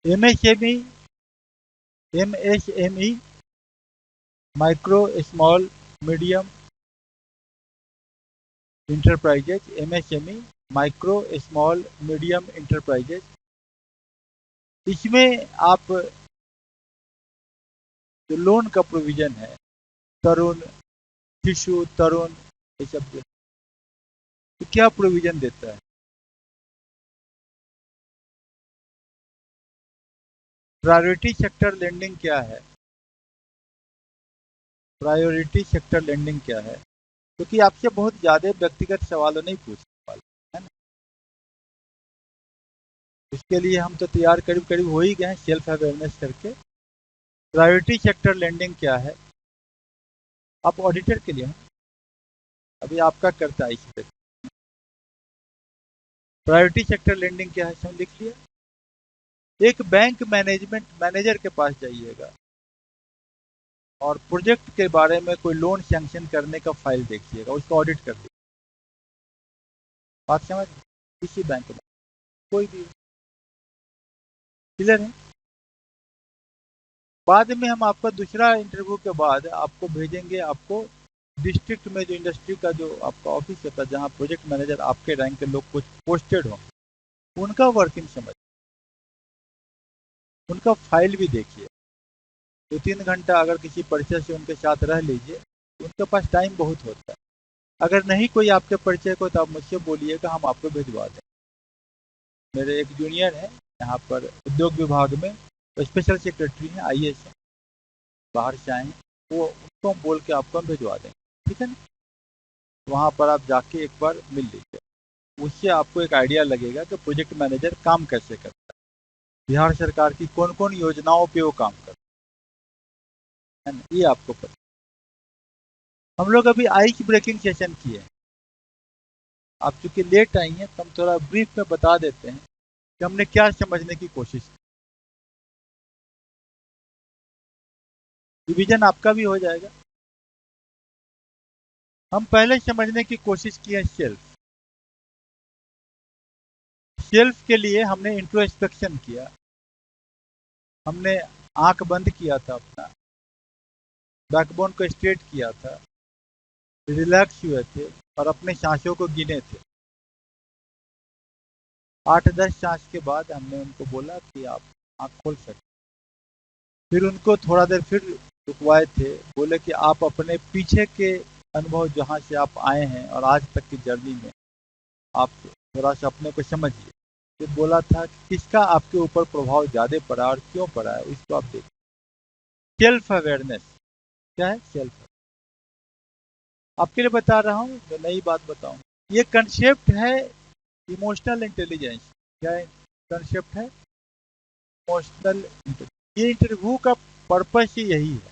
MSME, MSME, micro small medium enterprises, MSME, micro small medium enterprises. इसमें आप जो लोन का प्रोविजन है, तरुण, शिशु, तरुण, ये सब तो क्या प्रोविजन देता है। प्रायोरिटी सेक्टर लेंडिंग क्या है, प्रायोरिटी सेक्टर लेंडिंग क्या है, क्योंकि आपसे बहुत ज़्यादा व्यक्तिगत सवालों नहीं पूछ पाए, है ना। इसके लिए हम तो तैयार करीब करीब हो ही गए हैं सेल्फ अवेयरनेस करके। प्रायोरिटी सेक्टर लेंडिंग क्या है, आप ऑडिटर के लिए हैं, अभी आपका करता है इस पे। प्रायोरिटी सेक्टर लेंडिंग क्या है, सब लिख लिया। एक बैंक मैनेजमेंट मैनेजर के पास जाइएगा और प्रोजेक्ट के बारे में कोई लोन सैंक्शन करने का फाइल देखिएगा, उसको ऑडिट कर लीजिए। बात समझ, किसी बैंक में कोई भी, क्लियर है। बाद में हम आपका दूसरा इंटरव्यू के बाद आपको भेजेंगे, आपको डिस्ट्रिक्ट में जो इंडस्ट्री का जो आपका ऑफिस होता है, जहाँ प्रोजेक्ट मैनेजर आपके रैंक के लोग कुछ पोस्टेड हों, उनका वर्किंग समझ, उनका फाइल भी देखिए। 2-3 घंटा अगर किसी परिचय से उनके साथ रह लीजिए, उनके पास टाइम बहुत होता है। अगर नहीं कोई आपके परिचय को, तो आप मुझसे बोलिएगा, हम आपको भिजवा दें। मेरे एक जूनियर है यहाँ पर उद्योग विभाग में, स्पेशल सेक्रेटरी हैं, IAS, बाहर से आए हैं, वो उनको हम बोल के आपको हम भिजवा देंगे, ठीक है ना। वहाँ पर आप जाके एक बार मिल लीजिए, उससे आपको एक आइडिया लगेगा कि प्रोजेक्ट मैनेजर काम कैसे करता है, बिहार सरकार की कौन कौन योजनाओं पे वो काम करता है ना, ये आपको पता। हम लोग अभी आइस ब्रेकिंग सेशन किए हैं। आप चूंकि लेट आई हैं, तो हम थोड़ा ब्रीफ में बता देते हैं कि हमने क्या समझने की कोशिश की। रिवीजन आपका भी हो जाएगा। हम पहले समझने की कोशिश की है सेल्फ। सेल्फ के लिए हमने इंट्रोस्पेक्शन किया, हमने आंख बंद किया था, अपना बैकबोन को स्ट्रेट किया था, रिलैक्स हुए थे और अपने सांसों को गिने थे। 8-10 सांस के बाद हमने उनको बोला कि आप आंख खोल सकते। फिर उनको थोड़ा देर फिर रुकवाए थे, बोले कि आप अपने पीछे के अनुभव, जहाँ से आप आए हैं और आज तक की जर्नी में, आप थोड़ा सा अपने को समझिए। फिर बोला था कि किसका आपके ऊपर प्रभाव ज़्यादा पड़ा और क्यों पड़ा है, इसको आप देखिए। सेल्फ अवेयरनेस क्या है? सेल्फ, आपके लिए बता रहा हूँ, मैं नई बात बताऊँ। ये कंसेप्ट है इमोशनल इंटेलिजेंस। क्या है कंसेप्ट है? Emotional intelligence. ये इंटरव्यू का पर्पस ही यही है।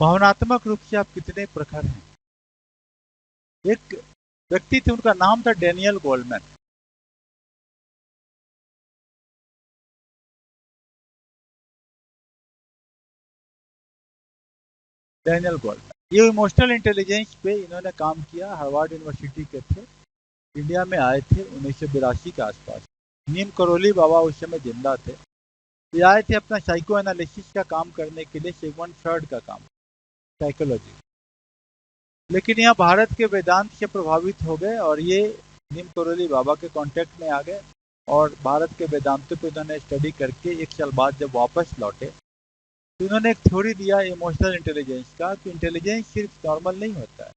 भावनात्मक रूप से आप कितने प्रखर हैं। एक व्यक्ति थे, उनका नाम था डेनियल गोल्डमैन। डेनियल गोल्डमैन ये इमोशनल इंटेलिजेंस पे इन्होंने काम किया, हार्वर्ड यूनिवर्सिटी के थे, इंडिया में आए थे 1982 के आसपास। नीम करोली बाबा उस समय जिंदा थे। ये आए थे अपना साइको एनालिसिस का काम करने के लिए, सिगमंड फ्रॉइड का काम, साइकोलॉजी। लेकिन यहाँ भारत के वेदांत से प्रभावित हो गए और ये नीम करोली बाबा के कांटेक्ट में आ गए और भारत के वेदांतों पे उन्होंने स्टडी करके 1 साल बाद जब वापस लौटे, तो उन्होंने एक थ्योरी दिया इमोशनल इंटेलिजेंस का, कि इंटेलिजेंस सिर्फ नॉर्मल नहीं होता है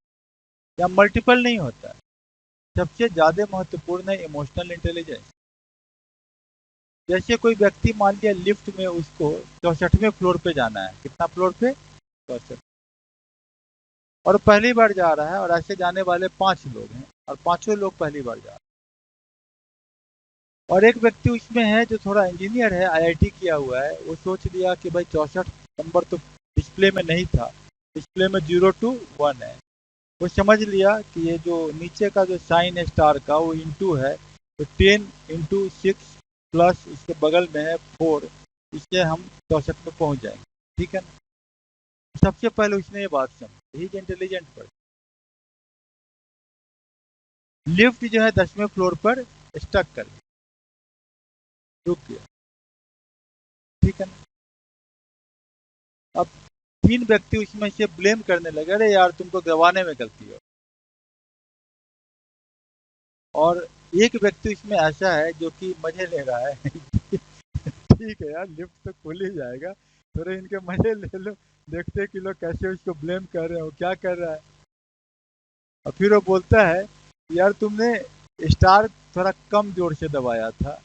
या मल्टीपल नहीं होता है, सबसे ज़्यादा महत्वपूर्ण है इमोशनल इंटेलिजेंस। जैसे कोई व्यक्ति मान लिया लिफ्ट में उसको 64वें फ्लोर पे जाना है, कितना फ्लोर पे? 64, और पहली बार जा रहा है, और ऐसे जाने वाले 5 लोग हैं और पांचों लोग पहली बार जा रहे हैं। और एक व्यक्ति उसमें है जो थोड़ा इंजीनियर है, IIT किया हुआ है, वो सोच लिया कि भाई 64 नंबर तो डिस्प्ले में नहीं था, डिस्प्ले में 0 to 1 है। वो समझ लिया कि ये जो नीचे का जो साइन है स्टार का, वो इंटू है, तो 10 × 6 प्लस इसके बगल में है 4, इससे हम 64 में पहुंच जाएंगे, ठीक है ना। सबसे पहले उसने ये बात समझी, ही इंटेलिजेंट पर। लिफ्ट जो है 10वें फ्लोर पर स्टक कर रुक गया, ठीक है ना। अब 3 व्यक्ति उसमें से ब्लेम करने लगे, अरे यार तुमको दबाने में गलती हो। और एक व्यक्ति इसमें ऐसा है जो कि मजे ले रहा है ठीक है यार, लिफ्ट तो खुल ही जाएगा, थोड़े इनके मजे ले लो, देखते कि लोग कैसे उसको ब्लेम कर रहे हो, क्या कर रहा है। और फिर वो बोलता है, यार तुमने स्टार थोड़ा कम जोर से दबाया था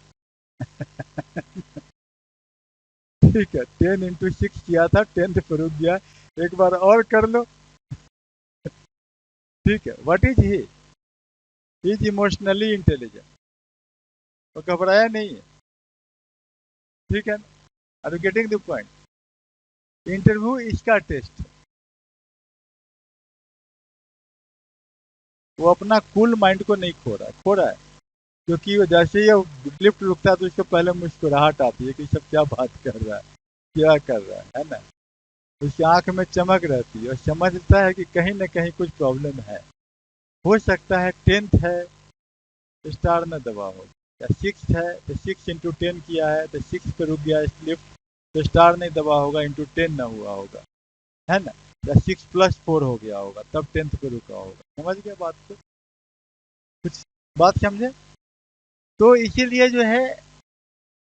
ठीक है, 10 × 6 किया था, 10th पर रुक गया, एक बार और कर लो, ठीक है। What is he? Is emotionally intelligent, वो घबराया नहीं है, ठीक है। Are you getting the point? Interview इसका टेस्ट, वो अपना कूल माइंड को नहीं खो रहा है, क्योंकि वो जैसे ही लिफ्ट रुकता है तो उसको पहले मुस्कुराहट आती है कि सब क्या बात कर रहा है, क्या कर रहा है ना। उसकी आंख में चमक रहती है और समझता है कि कहीं ना कहीं कुछ प्रॉब्लम है। हो सकता है 10th है तो स्टार न दबा हो, या 6 है तो 6 × 10 किया है तो 6 पे रुक गया लिफ्ट, तो स्टार नहीं दबा होगा, × 10 ना हुआ होगा, है ना। या 6+4 हो गया होगा तब 10th पे रुका होगा। समझ गए बात को? कुछ बात समझे? तो इसीलिए जो है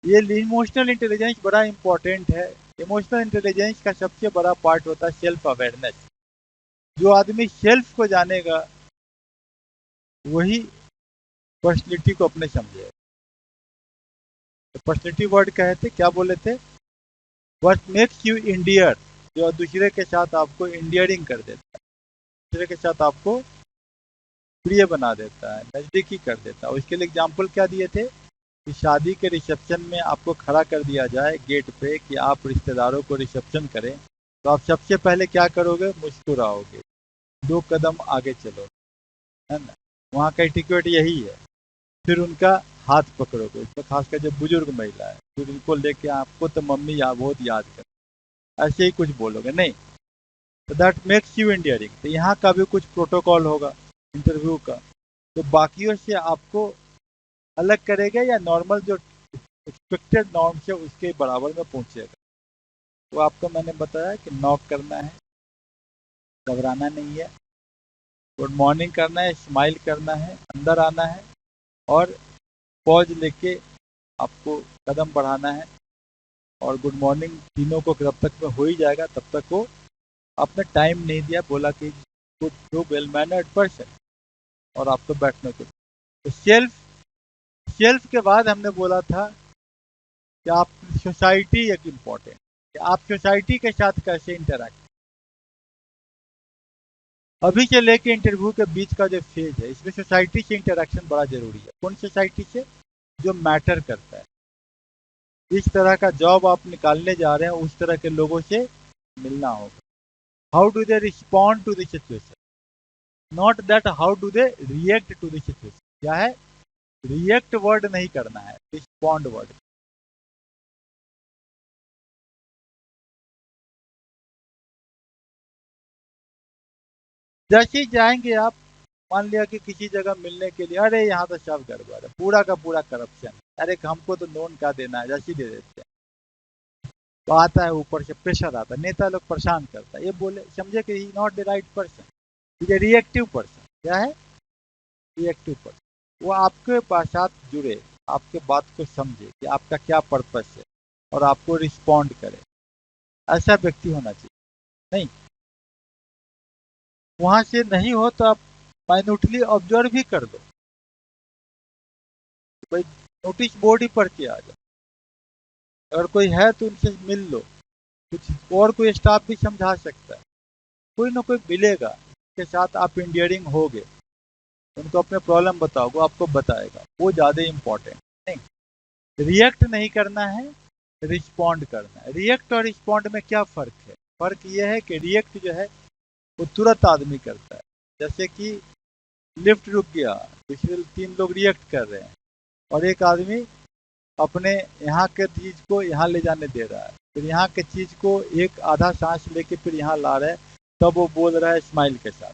ये इमोशनल इंटेलिजेंस बड़ा इंपॉर्टेंट है। इमोशनल इंटेलिजेंस का सबसे बड़ा पार्ट होता है सेल्फ अवेयरनेस। जो आदमी सेल्फ को जानेगा वही पर्सनैलिटी को अपने समझेगा। तो पर्सनैलिटी वर्ड कहे थे, क्या बोले थे? व्हाट मेक्स यू इंडियर, जो दूसरे के साथ आपको इंडियरिंग कर देता है, दूसरे के साथ आपको प्रिय बना देता है, नज़दीकी कर देता है। उसके लिए एग्जाम्पल क्या दिए थे कि शादी के रिसेप्शन में आपको खड़ा कर दिया जाए गेट पे कि आप रिश्तेदारों को रिसेप्शन करें, तो आप सबसे पहले क्या करोगे? मुस्कुराओगे, 2 कदम आगे चलो, है ना। वहाँ का एटिक्यूट यही है। फिर उनका हाथ पकड़ोगे, उसमें खासकर जो बुजुर्ग महिला है, फिर उनको लेके आपको तो मम्मी या बहुत याद कर, ऐसे ही कुछ बोलोगे नहीं, तो दैट मेक्स यू इंडियरिंग। तो यहाँ का भी कुछ प्रोटोकॉल होगा इंटरव्यू का, तो बाकियों से आपको अलग करेगा या नॉर्मल जो एक्सपेक्टेड नॉर्म से उसके बराबर में पहुँचेगा। तो आपको मैंने बताया कि नॉक करना है, घबराना नहीं है, गुड मॉर्निंग करना है, स्माइल करना है, अंदर आना है और पॉज लेके आपको कदम बढ़ाना है। और गुड मॉर्निंग तीनों को जब तक में हो ही जाएगा तब तक वो आपने टाइम नहीं दिया, बोला कि good to well mannered person, और आपको बैठने को। तो सेल्फ के बाद हमने बोला था कि आप सोसाइटी एक इम्पॉर्टेंट, कि आप सोसाइटी के साथ कैसे इंटरैक्ट। अभी से लेके इंटरव्यू के बीच का जो फेज है इसमें सोसाइटी से इंटरैक्शन बड़ा जरूरी है। कौन सोसाइटी से? जो मैटर करता है। इस तरह का जॉब आप निकालने जा रहे हैं, उस तरह के लोगों से मिलना होगा। How do they respond to the situation, not that how do they react to the situation. क्या है? रिएक्ट वर्ड नहीं करना है, रिस्पॉन्ड वर्ड। जैसे ही जाएंगे आप, मान लिया कि किसी जगह मिलने के लिए, अरे यहाँ तो सब गड़बड़ है, पूरा का पूरा करप्शन, अरे हमको तो लोन क्या देना है, जैसे ही दे देते हैं। तो आता है ऊपर से प्रेशर आता है, नेता लोग परेशान करता है, ये बोले समझे कि ही नॉट द राइट पर्सन, ये रिएक्टिव पर्सन। क्या है? Reactive person. वो आपके साथ जुड़े, आपके बात को समझे कि आपका क्या पर्पस है और आपको रिस्पॉन्ड करे, ऐसा व्यक्ति होना चाहिए। नहीं, वहां से नहीं हो तो आप माइन्यूटली ऑब्जर्व भी कर दो, भाई नोटिस बोर्ड ही पढ़ के आ जाओ, अगर कोई है तो उनसे मिल लो। कुछ और कोई स्टाफ भी समझा सकता है, कोई ना कोई मिलेगा के साथ आप इंडियरिंग होगे, उनको अपने प्रॉब्लम बताओ, वो आपको बताएगा, वो ज़्यादा इम्पोर्टेंट। नहीं, रिएक्ट नहीं करना है, रिस्पॉन्ड करना है। रिएक्ट और रिस्पॉन्ड में क्या फ़र्क है? फ़र्क ये है कि रिएक्ट जो है वो तुरंत आदमी करता है, जैसे कि लिफ्ट रुक गया, पिछले 3 लोग रिएक्ट कर रहे हैं और एक आदमी अपने यहाँ के चीज़ को यहाँ ले जाने दे रहा है, फिर यहाँ के चीज़ को एक आधा सांस लेके फिर यहाँ ला रहा है, तब वो बोल रहा है स्माइल के साथ।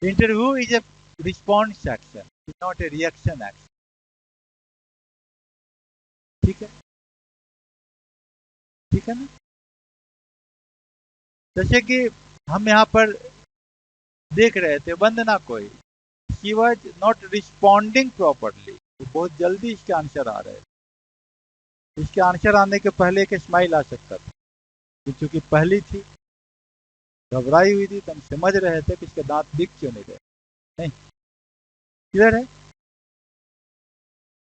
Interview is a response action, is not a reaction action. ठीक है? ठीक है ना? जैसे कि हम यहाँ पर देख रहे थे, वंदना कोई, she was not responding properly, बहुत जल्दी इसके आंसर आ रहे थे। इसके आंसर आने के पहले एक स्माइल आ सकता था, क्योंकि पहली थी, घबराई हुई थी, तो हम समझ रहे थे कि इसके दांत दिख क्यों नहीं रहे। नहीं, क्लियर है?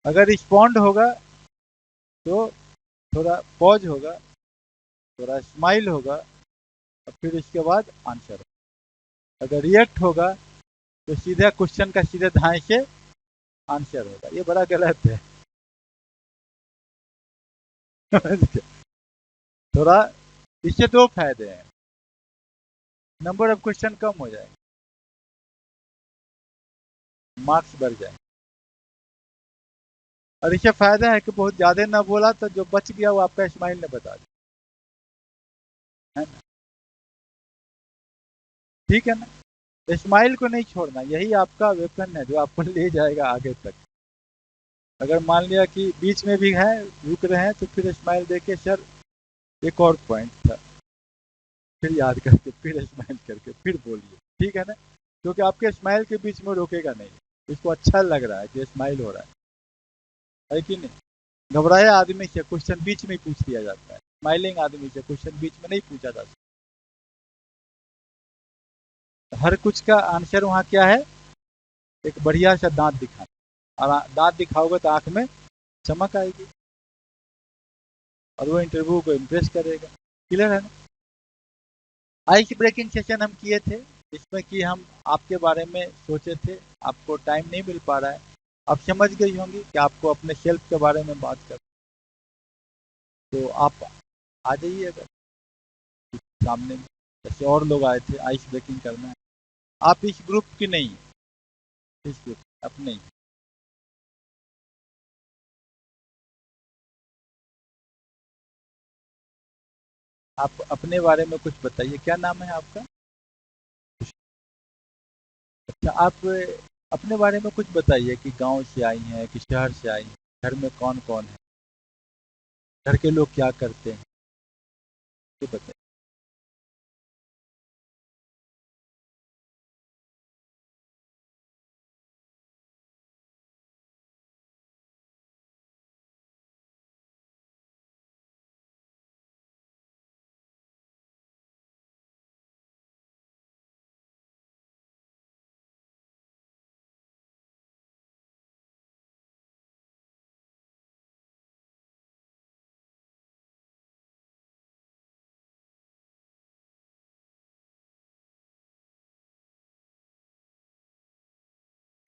अगर रिस्पॉन्ड होगा तो थोड़ा पॉज होगा, थोड़ा स्माइल होगा और फिर इसके बाद आंसर। अगर रिएक्ट होगा तो सीधा क्वेश्चन का सीधे धाए से आंसर होगा, ये बड़ा गलत है। थोड़ा इससे 2 फायदे हैं, नंबर ऑफ क्वेश्चन कम हो जाए, मार्क्स बढ़ जाए, और इससे फायदा है कि बहुत ज्यादा ना बोला तो जो बच गया वो आपका स्माइल ने बता दिया। है ना? ठीक है ना? स्माइल को नहीं छोड़ना, यही आपका वेपन है जो आपको ले जाएगा आगे तक। अगर मान लिया कि बीच में भी है, रुक रहे हैं, तो फिर स्माइल देके सर एक और पॉइंट था, फिर याद करके फिर स्माइल करके फिर बोलिए, ठीक है ना? क्योंकि आपके स्माइल के बीच में रोकेगा नहीं, इसको अच्छा लग रहा है कि स्माइल हो रहा है कि नहीं? घबराया आदमी से क्वेश्चन बीच में ही पूछ दिया जाता है, स्माइलिंग आदमी से क्वेश्चन बीच में नहीं पूछा जा सकता। हर कुछ का आंसर वहाँ क्या है? एक बढ़िया सा दांत दिखाना, और दांत दिखाओगे तो आंख में चमक आएगी और वो इंटरव्यू को इम्प्रेस करेगा। क्लियर है ना? आइस ब्रेकिंग सेशन हम किए थे, इसमें कि हम आपके बारे में सोचे थे, आपको टाइम नहीं मिल पा रहा है, आप समझ गई होंगी कि आपको अपने सेल्फ के बारे में बात कर, तो आप आ जाइए अगर सामने में। जैसे और लोग आए थे आइस ब्रेकिंग करना है, आप इस ग्रुप की नहीं, इस ग्रुप अपने ही। आप अपने बारे में कुछ बताइए, क्या नाम है आपका? अच्छा, आप अपने बारे में कुछ बताइए कि गांव से आई हैं कि शहर से आई हैं, घर में कौन कौन है, घर के लोग क्या करते हैं, ये बताइए।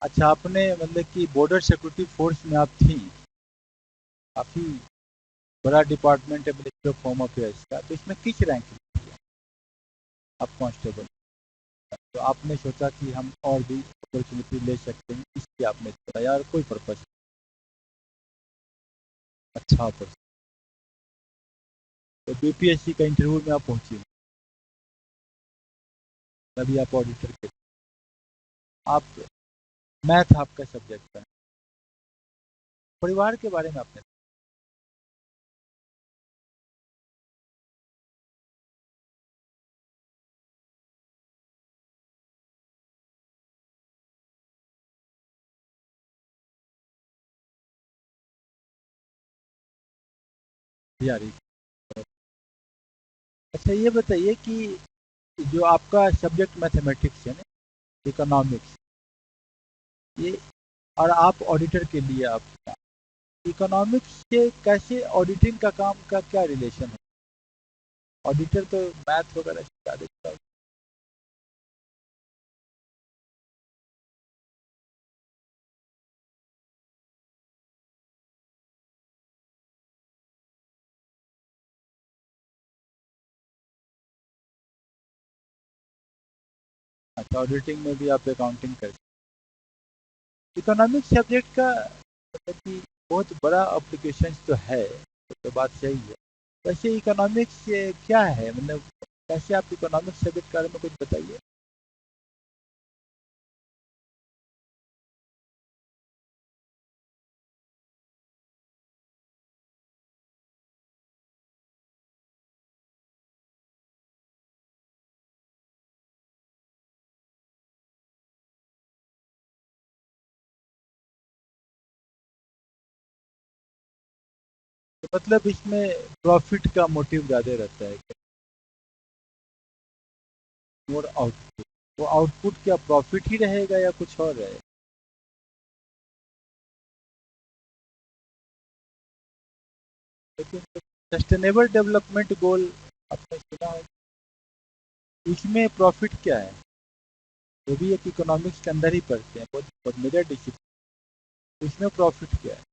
अच्छा, आपने मतलब कि बॉर्डर सिक्योरिटी फोर्स में आप थी, काफ़ी बड़ा डिपार्टमेंट है मिनिस्ट्री ऑफ होम अफेयर्स का, तो इसमें किस रैंक में थी आप? कांस्टेबल। तो आपने सोचा कि हम और भी अपॉर्चुनिटी ले सकते हैं, इसलिए आपने सोचा, यार कोई पर्पज? अच्छा पर्पज। तो बीपीएससी का इंटरव्यू में आप पहुंची, तभी आप ऑडिटर के, आप मैथ आपका सब्जेक्ट है, परिवार के बारे में आपने तैयारी। अच्छा, ये बताइए कि जो आपका सब्जेक्ट मैथमेटिक्स है ना, इकोनॉमिक्स, ये, और आप ऑडिटर के लिए आप इकोनॉमिक्स से कैसे ऑडिटिंग का काम का क्या रिलेशन है? ऑडिटर तो मैथ वगैरह सिखा देता है। अच्छा, ऑडिटिंग में भी आप अकाउंटिंग करते हैं। इकोनॉमिक्स सब्जेक्ट का मतलब कि बहुत बड़ा अप्लीकेशन तो है, तो बात सही है। वैसे इकोनॉमिक्स क्या है, मतलब कैसे आप इकोनॉमिक्स सब्जेक्ट के बारे में कुछ बताइए। तो मतलब इसमें प्रॉफिट का मोटिव ज़्यादा रहता है, मोर आउटपुट। वो आउटपुट क्या प्रॉफिट ही रहेगा या कुछ और रहेगा? लेकिन सस्टेनेबल डेवलपमेंट गोल आपने सुना है, उसमें प्रॉफिट क्या है? वो भी एक इकोनॉमिक्स के अंदर ही पढ़ते हैं, बहुत मेजर डिसिप्लिन, उसमें प्रॉफिट क्या है?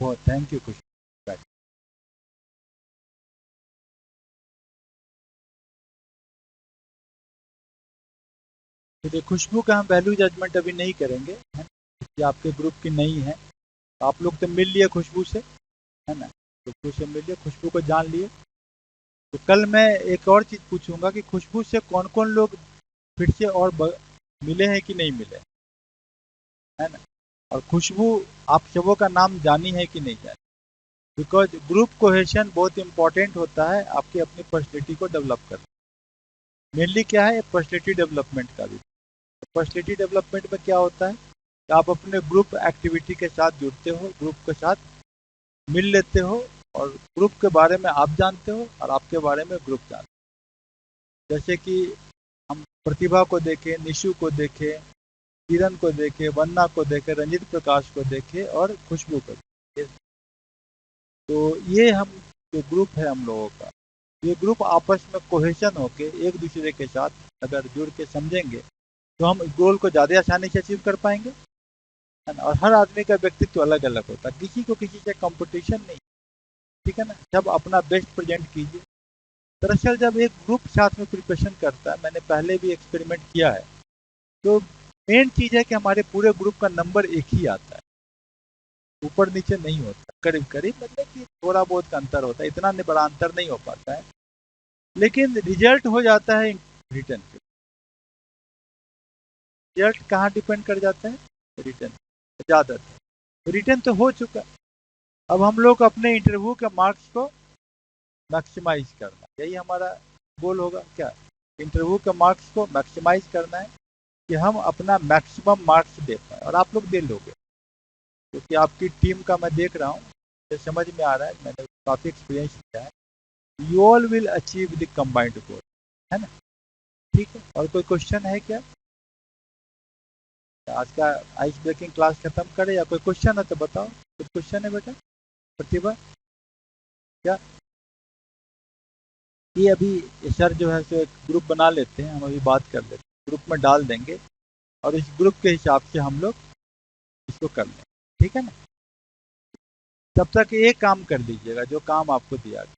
बहुत थैंक यू खुशबू। तो खुशबू का हम वैल्यू जजमेंट अभी नहीं करेंगे, है कि आपके ग्रुप की नहीं है। आप लोग तो मिल लिए खुशबू से, है ना, खुशबू से मिल लिए, खुशबू को जान लिए। तो कल मैं एक और चीज़ पूछूंगा कि खुशबू से कौन कौन लोग फिर से और मिले हैं कि नहीं मिले, है ना, और खुशबू आप सबों का नाम जानी है कि नहीं जानी। बिकॉज ग्रुप कोहेशन बहुत इंपॉर्टेंट होता है आपकी अपनी पर्सनैलिटी को डेवलप करना। मेनली क्या है, पर्सनैलिटी डेवलपमेंट का भी। पर्सनैलिटी डेवलपमेंट में क्या होता है कि आप अपने ग्रुप एक्टिविटी के साथ जुड़ते हो, ग्रुप के साथ मिल लेते हो, और ग्रुप के बारे में आप जानते हो और आपके बारे में ग्रुप जानते हो। जैसे कि हम प्रतिभा को देखें, निशु को देखें, किरण को देखें, वन्ना को देखें, रंजित प्रकाश को देखें और खुशबू को देखें। तो ये हम जो ग्रुप है हम लोगों का, ये ग्रुप आपस में कोहेशन होके एक दूसरे के साथ अगर जुड़ के समझेंगे तो हम गोल को ज़्यादा आसानी से अचीव कर पाएंगे, है ना। और हर आदमी का व्यक्तित्व अलग अलग होता है, किसी को किसी से कंपटीशन नहीं, ठीक है ना। जब अपना बेस्ट प्रेजेंट कीजिए। दरअसल जब एक ग्रुप साथ में प्रिपरेशन करता है, मैंने पहले भी एक्सपेरिमेंट किया है, तो मेन चीज़ है कि हमारे पूरे ग्रुप का नंबर एक ही आता है, ऊपर नीचे नहीं होता, करीब करीब, मतलब कि थोड़ा बहुत का अंतर होता है, इतना बड़ा अंतर नहीं हो पाता है, लेकिन रिजल्ट हो जाता है रिटर्न पे। रिजल्ट कहाँ डिपेंड कर जाता है, रिटर्न, ज़्यादातर रिटर्न तो हो चुका। अब हम लोग अपने इंटरव्यू के मार्क्स को मैक्सिमाइज करना, यही हमारा गोल होगा क्या, इंटरव्यू के मार्क्स को मैक्सिमाइज करना है कि हम अपना मैक्सिमम मार्क्स दे पाए, और आप लोग दे लोगे, क्योंकि आपकी टीम का मैं देख रहा हूँ, मुझे समझ में आ रहा है, मैंने काफ़ी एक्सपीरियंस किया है। You all will achieve the combined goal, है ना। ठीक है, और कोई क्वेश्चन है क्या, आज का आइस ब्रेकिंग क्लास खत्म करें, या कोई क्वेश्चन है तो बताओ। कुछ क्वेश्चन है बेटा प्रतिभा, क्या ये अभी सर जो है सो एक ग्रुप बना लेते हैं, हम अभी बात कर लेते हैं, ग्रुप में डाल देंगे और इस ग्रुप के हिसाब से हम लोग इसको कर लें, ठीक है ना। तब तक एक काम कर लीजिएगा, जो काम आपको दिया गया,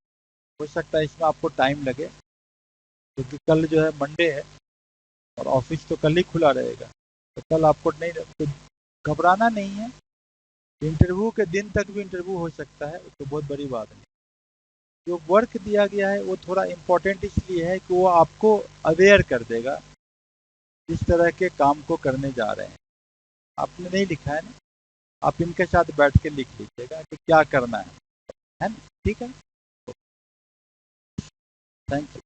हो सकता है इसमें आपको टाइम लगे, क्योंकि कल जो है मंडे है और ऑफिस तो कल ही खुला रहेगा, तो कल आपको नहीं, तो घबराना नहीं है। इंटरव्यू के दिन तक भी इंटरव्यू हो सकता है, तो बहुत बड़ी बात नहीं। जो वर्क दिया गया है वो थोड़ा इम्पोर्टेंट इसलिए है कि वो आपको अवेयर कर देगा इस तरह के काम को करने जा रहे हैं। आपने नहीं लिखा है ना, आप इनके साथ बैठ के लिख लीजिएगा कि क्या करना है ना, ठीक है। Thank you.